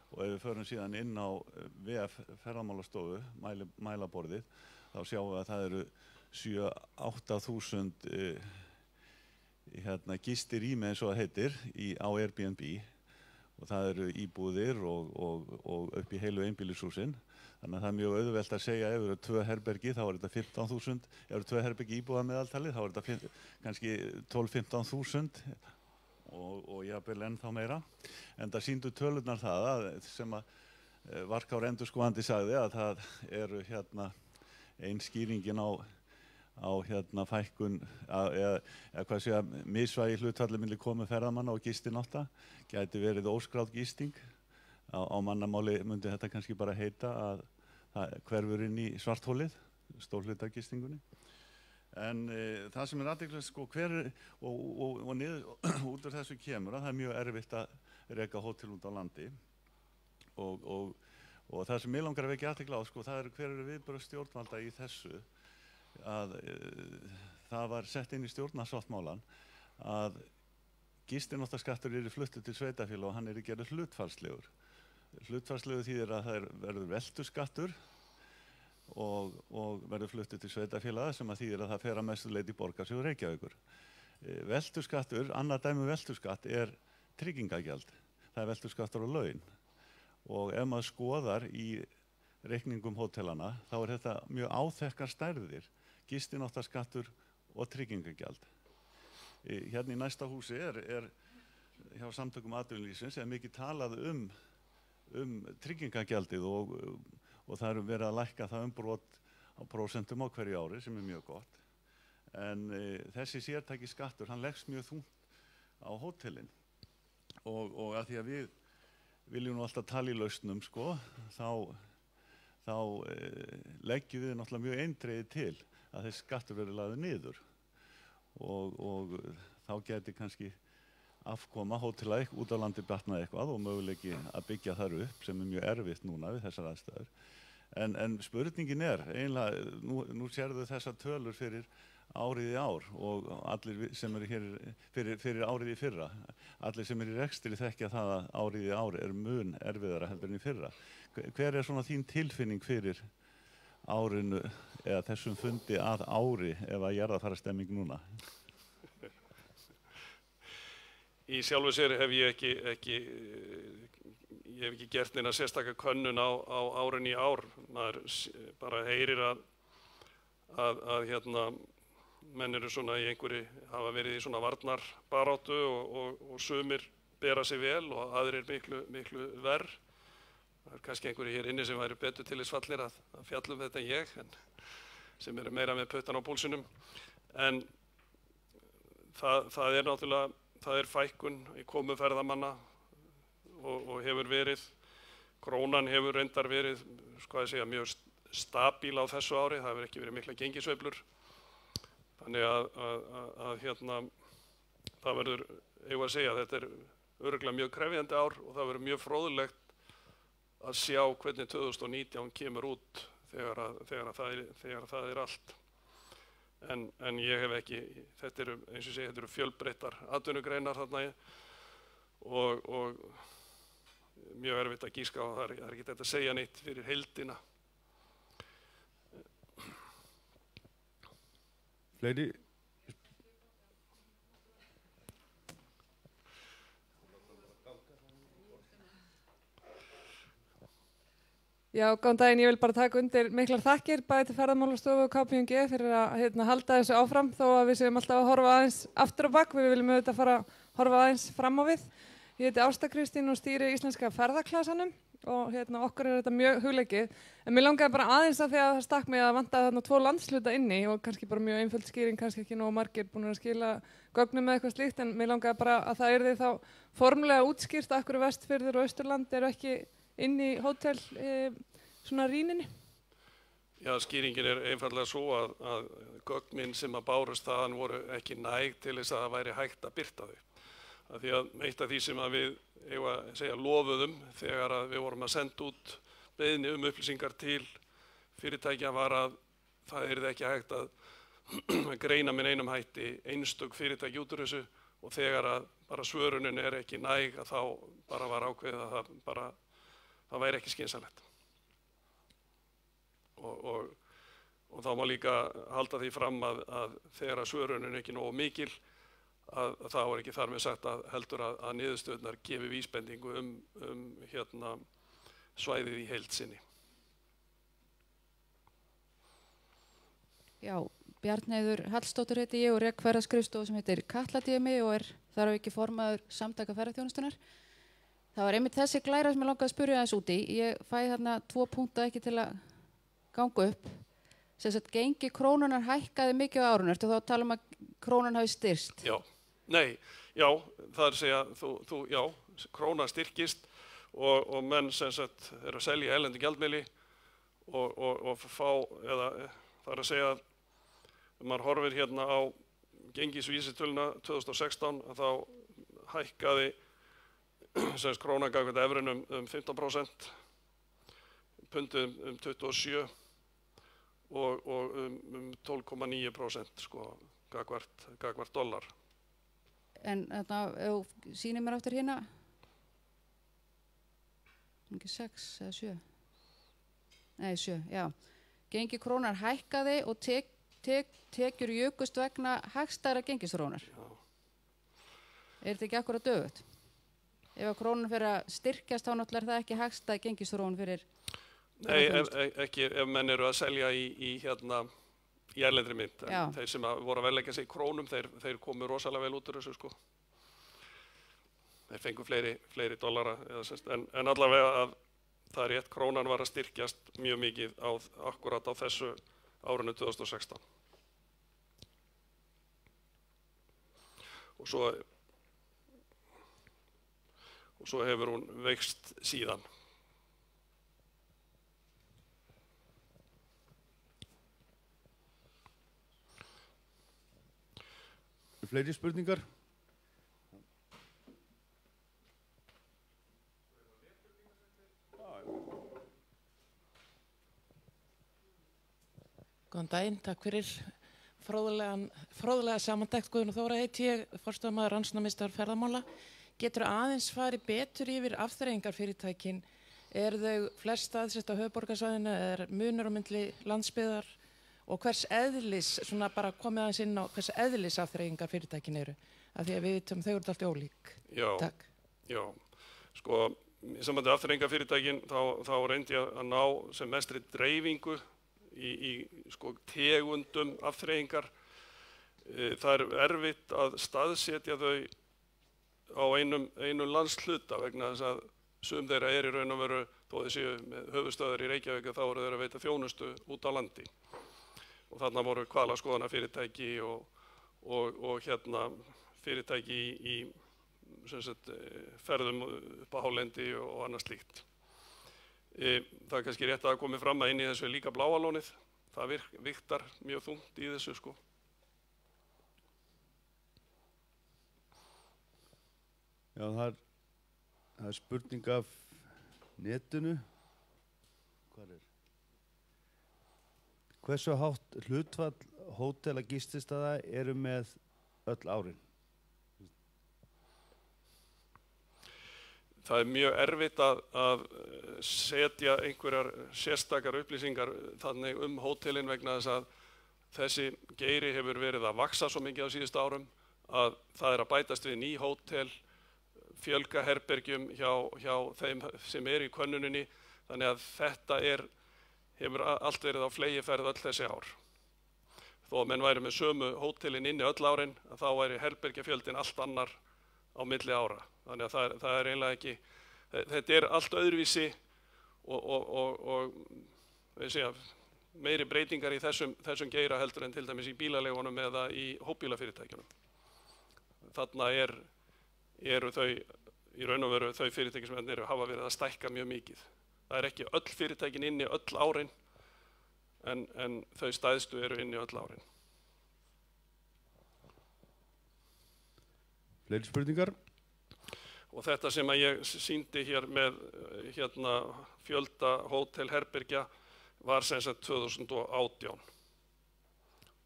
og ef við förum síðan inn á VF Ferðamálastofu, mælaborðið, þá sjáum við að það eru 7-8.000 gistirými eins og það heitir á Airbnb. Og það eru íbúðir og upp í heilu einbýlishúsin. Þannig að það mjög auðvelt að segja ef eru 2 herbergi þá þetta 15.000. Ef eru 2 herbergi íbúða meðaltalið þá þetta kannski 12-15.000 og jafnvel ennþá meira. En það sýndu tölurnar það sem að Varkár endurskoðandi sagði að það eru ein skýringin á fækkun eða hvað sé að misvægi hlutfalli milli komu ferðamanna og gistinátta gæti verið óskráð gisting. Á mannamáli myndi þetta kannski bara heita að það hverfur inn í svarthólið, stórhluta gistingunni. En það sem athyglisvert, sko, og út úr þessu kemur að það mjög erfitt að reka hótel út á landi og það sem mig langar að vekja athygli á, sko, það hver eru viðbrögð stjórnvalda í þessu að það var sett inn í stjórnarsáttmálann að gistináttaskattur fluttur til sveitarfélaga og hann gerður hlutfallslegur. Hlutfallslegur þýðir að það verður veltuskattur og verður fluttur til sveitarfélaga sem að þýðir að það fer að mestu leyti í borgarsjóð Reykjavíkur. Veltuskattur, annað dæmi veltuskatt tryggingagjald. Það veltuskattur á laun og ef maður skoðar í reikningum hótelana þá þetta mjög áþekkar stærðir. gistináttaskattur og tryggingagjald. Hérna í næsta húsi hjá samtökum atvinnulífsins mikið talað tryggingagjaldið og það verið að lækka það umbrot á prósentum á hverju ári sem mjög gott. En þessi sértæki skattur, hann leggst mjög þungt á hótelin og að því að við viljum nú alltaf tala í lausnum sko, þá leggjum við náttúrulega mjög eindregið til að þessi skattur verið lagður niður og þá geti kannski afkoma hótela út á landi batnað eitthvað og möguleiki að byggja þar upp sem mjög erfitt núna við þessar aðstæður. En spurningin eiginlega, nú sérðu þessar tölur fyrir árið í ár og allir sem eru hér fyrir árið í fyrra, allir sem eru í rekstri þekkja það að árið í ár mun erfiðara heldur en í fyrra. Hver svona þín tilfinning fyrir árinu eða þessum fundi að ári ef að jarðarfarastemming núna? Í sjálfu sér hef ég ekki gert neina sérstaka könnun á árinu í ár. Maður bara heyrir að hérna menn eru svona í einhverju, hafa verið í svona varnarbaráttu og sumir bera sig vel og aðrir miklu verr. Það kannski einhverju hér inni sem væri betur til þess fallir að fjalla þetta en ég, sem eru meira með puttan á púlsinum. En það náttúrulega, það fækkun í komu ferðamanna og hefur verið, krónan hefur reyndar verið, mjög stabíl á þessu ári, það hefur ekki verið mikla gengisveiflur. Þannig að hérna, það verður, eigum að segja, þetta örugglega mjög krefjandi ár og það verður mjög fróðlegt að sjá hvernig 2019 kemur út þegar það allt. En ég hef ekki, þetta eins og segja, þetta eru fjölbreyttar atvinnugreinar þarna og mjög erfitt að gíska og það ekki þetta að segja neitt fyrir heildina. Fleiri? Já, góðan daginn, ég vil bara taka undir miklar þakkir bæði til Ferðamálastofu og KPMG fyrir að halda þessu áfram þó að við séum alltaf að horfa aðeins aftur á bak, við viljum auðvitað fara að horfa aðeins fram á við. Ég heiti Ásta Kristín og stýri íslenska ferðaklasanum og okkur þetta mjög hugleikið. En mér langaði bara aðeins að því að það stakk mig að vantaði þarna 2 landshluta inni og kannski bara mjög einföld skýring, kannski ekki nógu margir búin að skila gögnum með eitthvað slíkt, en mér langaði bara að það yrði þá formlega útskýrt að hverju Vestfirðir og Austurland eru ekki inn í hótel svona rýninni. Já, skýringin einfaldlega svo að gögnin sem að bárust þaðan voru ekki næg til þess að það væri hægt að birta þau. Því að eitt af því sem að við lofuðum þegar að við vorum að senda út beiðni upplýsingar til fyrirtækja var að það yrði ekki hægt að greina með neinum hætti einstök fyrirtæki út úr þessu og þegar að bara svörunin ekki næg að þá bara var ákveðið að það væri ekki skynsamlegt. Og þá má líka halda því fram að þegar að svörunin ekki nógu mikil að það var ekki þar með sagt að heldur að niðurstöðurnar gefi vísbendingu svæðið í heild sinni. Já, Bjarnheiður Hallsdóttir heiti ég og rek ferðaskrifstofu sem heitir Katla-DMI og þar á ekki formaður samtaka ferðaþjónustunnar. Það var einmitt þessi glæra sem ég langaði að spyrja aðeins út í. Ég fæ þarna 2 punkta ekki til að ganga upp. Sem sagt, gengi krónunar hækkaði mikið á árinu. Ertu þá að tala að krónan hafi styrkst? Já, það að segja, já, krónan styrkist og menn sem sagt eru að selja erlendan gjaldmiðli og fá, eða það að segja, maður horfir hérna á gengisvísitöluna 2016 að þá hækkaði sem sagt krónan gagnvart evrunum 15%, pundið 27% og 12,9% sko gagnvart dollar. En ef þú sýnir mér aftur hérna, ekki 6 eða 7? Nei, 7, já. Gengi krónar hækkaði og tekjur jukust vegna hagstæðra gengisþróunar. Þetta ekki akkurat dögugt? Ef að krónan fyrir að styrkjast þá náttúrulega það ekki hagstæð gengisþróun fyrir... Nei, ekki ef menn eru að selja í í erlendri mynt. Já. En þeir sem voru að verðleggja sig í krónum, þeir komu rosalega vel út úr þessu sko. Þeir fengu fleiri dollara en allavega að það er rétt, krónan var að styrkjast mjög mikið akkurat á þessu árinu 2016. Og svo hefur hún veikst síðan. Fleiri spurningar? Góðan daginn, takk fyrir fróðlega samantekt. Guðrún Þóra heiti ég, forstöðumaður rannsóknarmiðstöðvar ferðamála. Getur aðeins farið betur yfir afþreyingarfyrirtækin? Eru þau flest staðsett á höfuðborgarsvæðinu, er munur á milli landsbyggðar og hvers eðlis, svona bara komið aðeins inn á hvers eðlis afþreyingarfyrirtækin eru? Af því að við vitum þau eru alltaf ólík. Já, Takk. Já, sko, í sambandi afþreyingarfyrirtækin þá reyndi ég að ná sem mestri dreifingu í sko tegundum afþreyingar. Það er erfitt að staðsetja þau á einum landshluta vegna þess að sum þeirra í raun og veru, þó þeir séu með höfuðstöðvar í Reykjavík, þá eru þeir að veita þjónustu út á landi. Og þarna voru hvalaskoðunarfyrirtæki og fyrirtæki í ferðum upp á hálendi og annað slíkt. Það er kannski rétt að komi fram að inn í þessu líka Bláa lónið. Það vigtar mjög þungt í þessu sko. Já, það er spurning af netinu. Hvað er? Hversu hátt hlutfall hótela gististaða eru með öll árin? Það er mjög erfitt að setja einhverjar sérstakar upplýsingar þannig hótelin vegna þess að þessi geiri hefur verið að vaxa svo mikið á síðustu árum að það er að bætast við ný hótel, fjölga herbergjum hjá þeim sem eru í könnuninni, þannig að þetta hefur allt verið á fleygiferð öll þessi ár. Þó að menn væri með sömu hótelin inni öll árin, að þá væri herbergjafjöldin allt annar á milli ára. Þannig að það er eiginlega ekki, þetta er allt öðruvísi og meiri breytingar í þessum geira heldur en til dæmis í bílaleigunum eða í hópbílafyrirtækjunum. Þarna eru þau í raun og veru þau fyrirtæki sem hafa verið að stækka mjög mikið. Það er ekki öll fyrirtækin inni öll árin en þau stæðstu eru inni öll árin. Fleiri spurningar? Og þetta sem að ég sýndi hér með fjölda hótelherbergja var sem sagt 2018.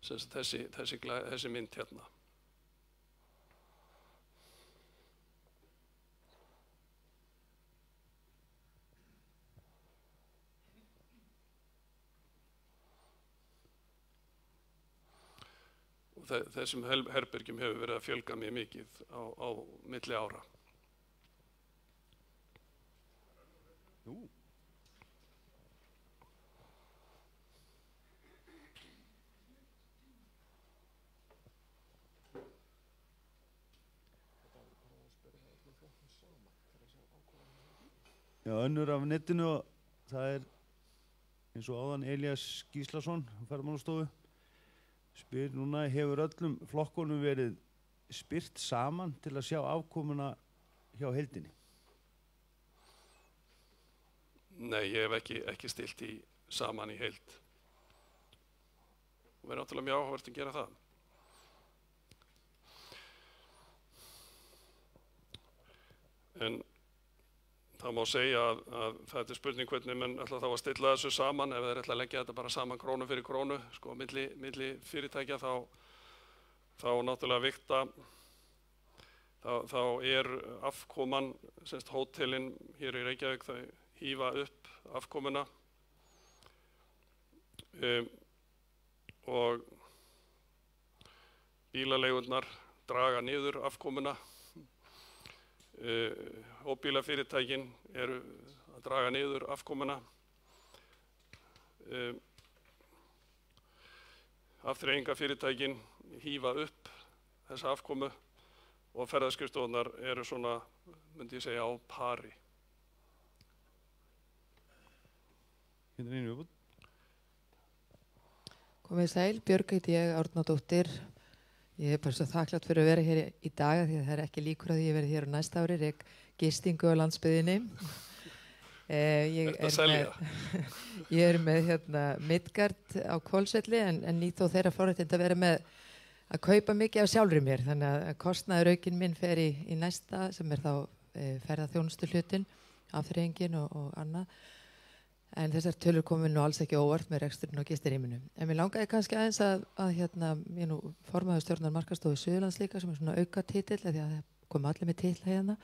Sem sagt þessi mynd hérna. Þessum herbergjum hefur verið að fjölga mjög mikið á milli ára. Já, önnur af netinu, það er eins og áðan Elías Gíslason, ferðamálastofu. Spyr núna, hefur öllum flokkunum verið spyrt saman til að sjá afkomuna hjá heildinni? Nei, ég hef ekki stillt í saman í heild. Og verður náttúrulega mjög áhugavert að gera það. En það má segja að þetta er spurning hvernig menn ætla þá að stilla þessu saman. Ef þeir ætla að leggja þetta bara saman krónu fyrir krónu, sko, milli fyrirtækja, þá náttúrulega vikta, þá er afkoman, semst hótelin hér í Reykjavík, þau hífa upp afkomuna og bílaleigurnar draga niður afkomuna. Hópbílafyrirtækin eru að draga niður afkomuna. afþreyingafyrirtækin hífa upp þessa afkomu og ferðaskrifstofunar eru svona, myndi ég segja, á pari. Hérna einu viðbót. Komið sæl, Björg heiti ég, Árnadóttir. Ég er bara svo þakklátt fyrir að vera hér í dag því að það er ekki líkur að ég verði hér á næsta ári, rek gistingu á landsbyggðinni. Ég er með Midgard á Hvolsvelli en nýtt þó þeirra forréttind að vera með að kaupa mikið af sjálfri mér, þannig að kostnaðaraukinn minn fer í næsta sem er þá ferðaþjónustu hlutin, afþreyingin og annað. En þessar tölur komu nú alls ekki óvart með reksturinn og gistirýminu. En mér langaði kannski aðeins að ég nú formaður stjórnar markastofu Suðurlands líka sem er svona auka titill, því að það kom allir með titla hérna.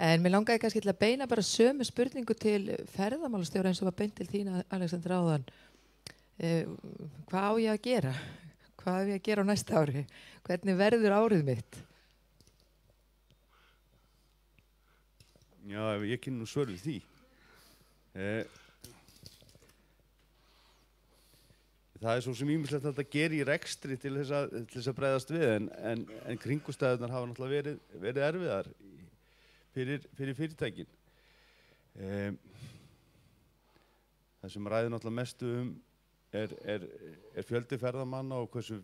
En mér langaði kannski til að beina bara sömu spurningu til ferðamálastjóra eins og var beint til þín, Alexander, áðan. Hvað á ég að gera? Hvað á ég að gera á næsta ári? Hvernig verður árið mitt? Já, ég kynni nú svör við því. Það er svo sem ýmislegt að þetta gera í rekstri til þess að bregðast við en kringumstæðurnar hafa náttúrulega verið erfiðar fyrir fyrirtækin. Það sem ræður náttúrulega mestu er fjöldi ferðamanna og hversu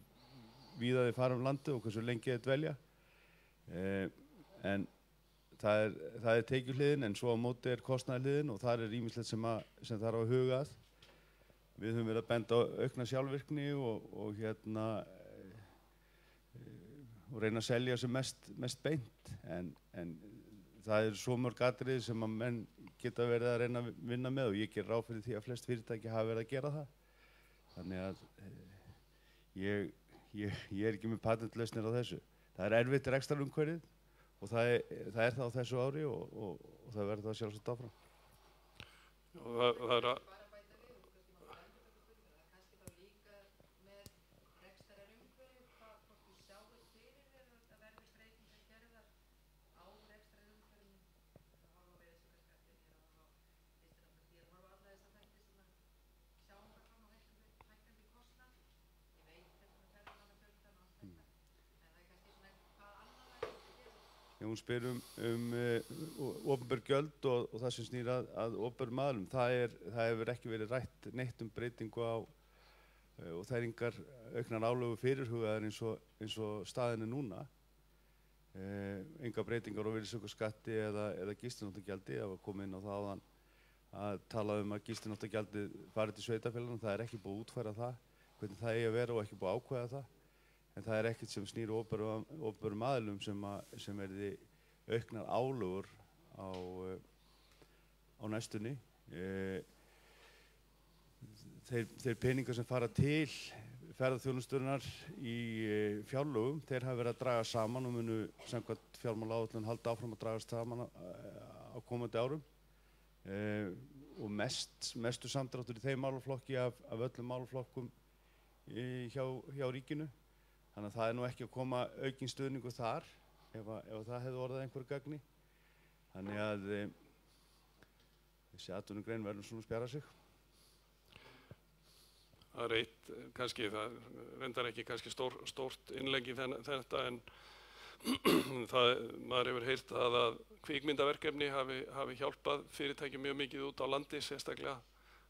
víða þeir fara landið og hversu lengi þeir dvelja. En það er tekjuhliðin en svo á móti er kostnaðarhliðin og þar er ýmislegt sem þarf að huga að. Við höfum verið að benda á aukna sjálfvirkni og reyna að selja sem mest beint en það er svo mörg atriði sem að menn geta verið að reyna að vinna með og ég ger ráð fyrir því að flest fyrirtæki hafa verið að gera það. Þannig að ég er ekki með patentlausnir á þessu. Það er erfitt rekstrarumhverfið og það er það á þessu ári og það verður það sjálfsagt áfram. Það er að Hún spyr opinber gjöld og það sem snýr að opinberum aðilum. Það hefur ekki verið rætt neitt breytingu á og það er engar auknar álögu fyrirhugaðar eins og staðin er núna. Engar breytingar á virðisaukaskatti eða gistinóttagjaldi. Það var komið inn á það áðan að tala að gistinóttagjaldi farið til sveitarfélaginu. Það er ekki búið að útfæra það, hvernig það eigi að vera og ekki búið að ákveða það. En það er ekkert sem snýr opinberum aðilum sem verði auknar álögur á næstunni. Þeir peningar sem fara til ferðaþjónustunnar í fjárlögum, þeir hafa verið að draga saman og munu samkvæmt fjármálaáætlun halda áfram að dragast saman á komandi árum. Og mestu samdráttur í þeim málaflokki af öllum málaflokkum hjá ríkinu. Þannig að það er nú ekki að koma aukinn stuðningur þar ef það hefði orðið einhverju gagni. Þannig að þessi atvinnugrein verður svona að spjara sig. Það er eitt, kannski, það reyndar ekki kannski stórt innlegg í þetta en maður hefur heyrt að kvikmyndaverkefni hafi hjálpað fyrirtækjum mjög mikið út á landi, sérstaklega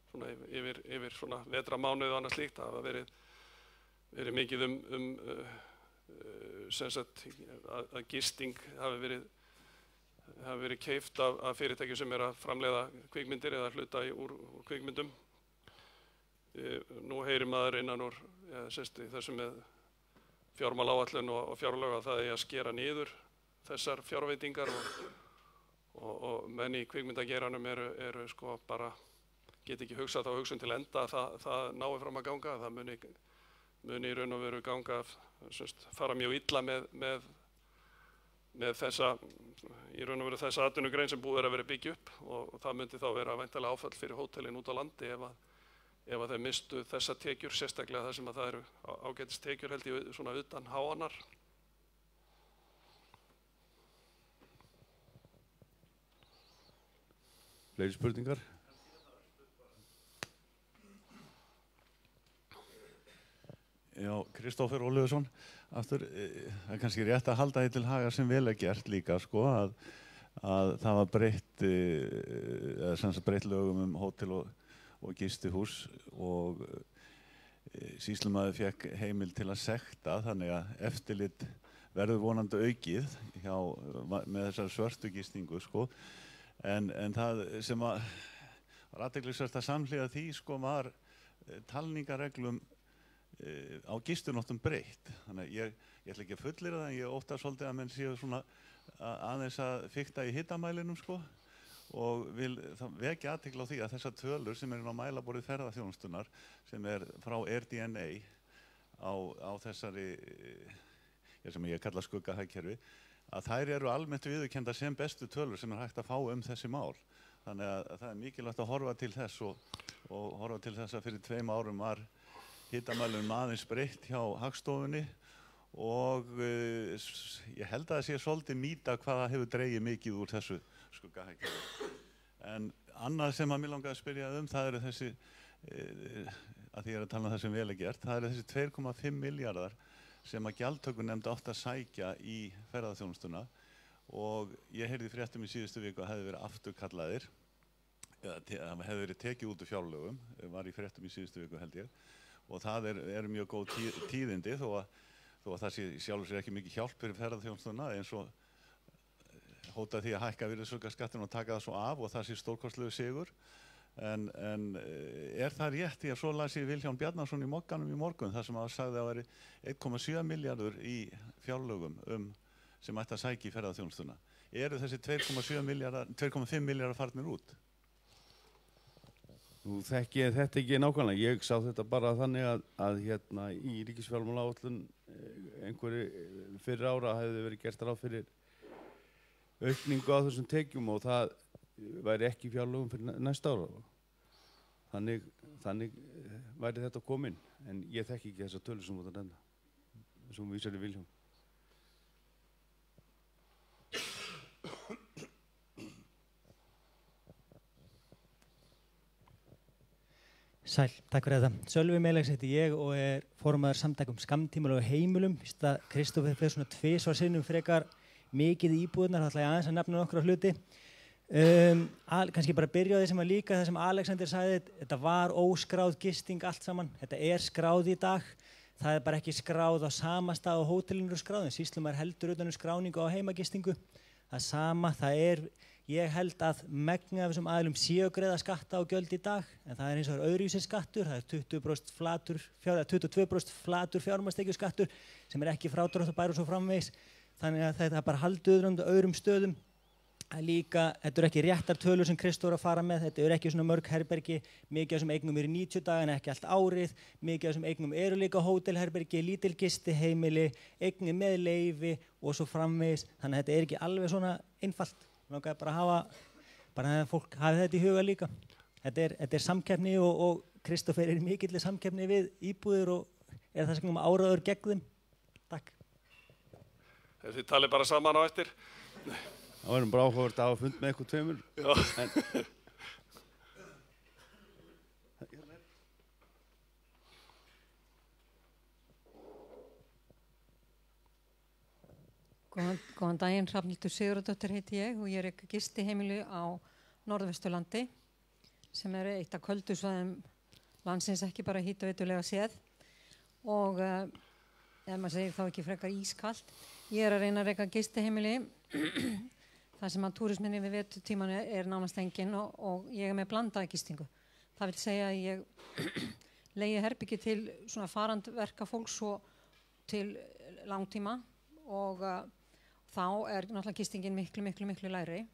svona yfir svona vetramánuði og annað slíkt. Það hafa verið mikið sem sagt að gisting hafi verið keypt af fyrirtækjum sem er að framleiða kvikmyndir eða hluta úr kvikmyndum. Nú heyrir maður innan úr þessu með fjármálaáætlun og fjárlög að það er að skera niður þessar fjárveitingar og menn í kvikmyndageiranum eru sko bara get ekki hugsað þá hugsun til enda að það nái fram að ganga, það muni í raun og veru ganga fara mjög illa með þessa í raun og veru þessa atvinnugrein sem búið er að vera byggja upp og það myndi þá vera væntanlega áfall fyrir hótelin út á landi ef að þeir mistu þessa tekjur, sérstaklega þar sem að það eru ágætis tekjur held ég svona utan háannar. Fleiri spurningar? Já, Kristófer Ólafsson, aftur, það er kannski rétt að halda því til haga sem vel gert líka, sko, að það var breytt lögum hótel og gistihús og sýslumaður fekk heimild til að sekta, þannig að eftirlit verður vonandi aukið með þessar svörtu gistingu, sko. En það sem var athyglisvert að samhliða því, sko, var talningarreglum á gistunóttum breytt. Þannig að ég ætla ekki að fullyrða það, en ég óttast svolítið að menn séu svona aðeins að fikta í hitamælinum, sko, og vil vekja athygli á því að þessar tölur sem inn á mælaborði ferðaþjónustunnar, sem frá AirDNA á þessari, sem ég kalla skuggahagkerfi, að þær eru almennt viðurkendar sem bestu tölur sem hægt að fá þessi mál. Þannig að það er mikilvægt að horfa til þess og horfa til þess að fyrir 2 árum var hitamælunum aðeins breytt hjá Hagstofunni og ég held að það sé svolítið mýta hvað það hefur dregið mikið úr þessu skuggahagkerfi. En annað sem að mér langaði að spyrja það eru þessi, að því ég að tala um það sem vel gert, það eru þessi 2,5 milljarðar sem að gjaldtökunefnd átt að sækja í ferðaþjónustuna og ég heyrði fréttum í síðustu viku að hefði verið afturkallaðir, það hefði verið tekið út úr fjárlögum, var í fréttum í síðustu viku held ég, og það er mjög góð tíðindi þó að það sé sjálfur sér ekki mikið hjálp fyrir ferðaþjónustuna eins og hóta því að hækka virðisaukaskattinn og taka það svo af og það sé stórkostlegu sigur. En það rétt í að svo las ég Vilhjálm Bjarnason í Mogganum í morgun þar sem sagði að væri 1,7 milljarður í fjárlögum sem ætti að sækja í ferðaþjónustuna. Eru þessi 2,5 milljarðar farnir út? Nú þekki ég þetta ekki nákvæmlega. Ég sá þetta bara þannig að hérna í ríkisfjármálaáætlun einhverju fyrir ára hefði verið gert ráð fyrir aukningu á þessum tekjum og það væri ekki fjárlögum fyrir næsta ára. Þannig væri þetta komin, en ég þekki ekki þessa tölu sem þú ert að nefna, sem vísar í Vilhjálm. Sæl, takk fyrir þetta. Sölvi Meilags heiti ég og formaður samtaka skammtímalega heimilum. Kristófer fer svona 2 sinnum frekar mikið í íbúðunar, þá ætla ég aðeins að nefna nokkra hluti. Kannski bara byrja á því sem var líka það sem Alexander sagði, þetta var óskráð gisting allt saman, þetta skráð í dag, það bara ekki skráð á sama stað á hótelinu skráð, en sýslumaður heldur utan skráningu á heimagistingu. Það sama, ég held að megnið af þessum aðilum séu greiða skatta og gjöld í dag, en það eins og öðruvísi skattur, það 22% flatur fjármagnstekjuskattur sem ekki frádráttarbær og svo framvegis, þannig að þetta bara haldið öðrum stöðum. Líka, þetta ekki réttar tölur sem Kristófer að fara með, þetta ekki svona mörg herbergi, mikið af þessum eignum í 90 daga en ekki allt árið, mikið af þessum eignum líka hótelherbergi, lítil gistiheimili, eignir með leyfi og svo framvegis, þannig að þetta ekki alveg svona einfalt. Langaði bara að hafa, að fólk hafi þetta í huga líka. Þetta samkeppni og Kristófer í mikilli samkeppni við íbúðir og það sem áraður gegn þeim. Takk. Þið talið bara saman á eftir. Það var bara áhugavert að hafa fund með eitthvað tveimur. Já. Góðan daginn, Hrafnhildur Sigurðardóttir heiti ég og ég gistiheimili á Norðvesturlandi sem eitt af köldusvæðum landsins, ekki bara hitaveitulega séð og ef maður segir þá ekki frekar ískalt. Ég að reyna að reka gistiheimili þar sem að túrisminni við veturtímanu nánast engin og ég með blandaða gistingu. Það vil segja að ég leigi herbyggi til svona farandverka fólks og til langtíma og þá náttúrulega gistingin miklu lægri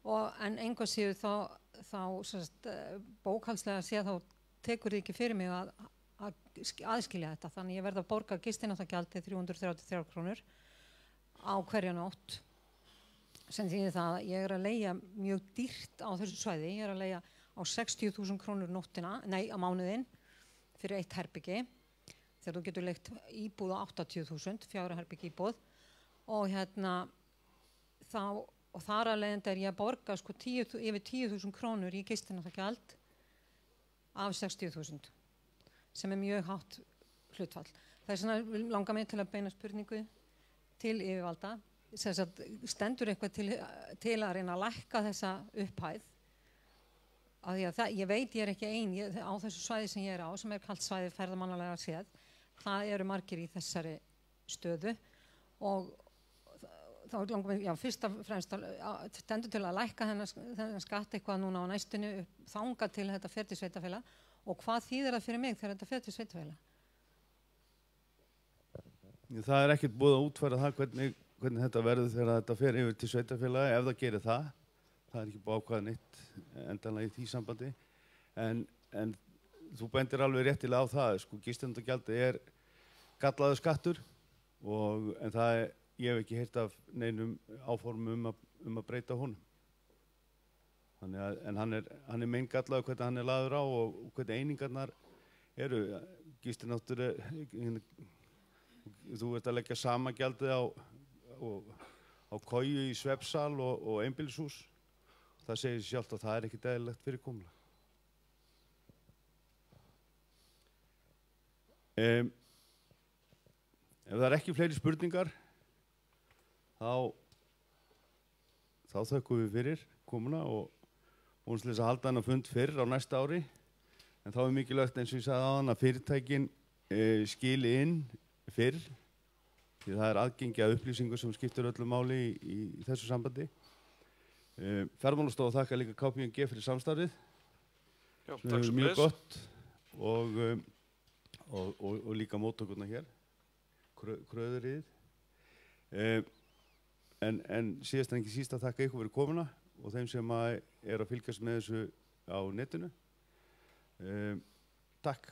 en einhvað séu þá bókhaldslega séð þá tekur þið ekki fyrir mig að aðskilja þetta, þannig ég verð að borga gistináttagjaldið 333 krónur á hverja nótt sem þýðir það að ég að leigja mjög dýrt á þessu svæði, ég að leigja á 60.000 krónur á mánuðinn fyrir eitt herbyggi þegar þú getur leigt íbúð á 80.000, 4 herbyggi íbúð og og þar að leiðandi ég að borga sko yfir 10.000 krónur í gistináttagjald af 60.000 sem mjög hátt hlutfall. Það er svona langar mig til að beina spurningu til yfirvalda. Stendur eitthvað til að reyna að lækka þessa upphæð? Af því að ég veit ég er ekki ein á þessu svæði sem ég er á, sem er kalt svæði ferðamannalega séð. Það eru margir í þessari stöðu og þá langar mig, fyrst og fremst stendur til að lækka þennan skatt eitthvað núna á næstunni þangað til þetta fer til sveitarfélag og hvað þýðir það fyrir mig þegar þetta fer til sveitarfélag? Það er ekkert búið að útfæra það hvernig þetta verður þegar þetta fer yfir til sveitarfélagi ef það gerir það. Það er ekki búið ákvæða neitt endanlega í því sambandi. En þú bendir alveg réttilega á það, sko, gistinendagjaldi er gallaður skattur en það er ég hef ekki heyrt af neinum áformum um að breyta honum. En hann er meingallaður hvernig hann er lagður á og hvernig einingarnar eru. Gistináttúru, þú ert að leggja sama gjaldið á koju í svefnsal og einbýlishús. Það segir sjálft að það er ekkert eðlilegt fyrirkomulag. Ef það er ekki fleiri spurningar, þá þökkum við fyrir komuna og vonumst til þess að halda hana fund fyrr á næsta ári. En þá er mikilvægt eins og ég sagði áðan að fyrirtækin skili inn fyrr, því það er aðgengi að upplýsingu sem skiptir öllu máli í þessu sambandi. Ferðamálastofa þakka líka KPMG fyrir samstarfið. Já, takk sem mjög gott og líka móttökurna hér, kröðurriðið. En síðast en ekki síst að þakka ykkur fyrir komuna og þeim sem er að fylgjast með þessu á netinu. Takk.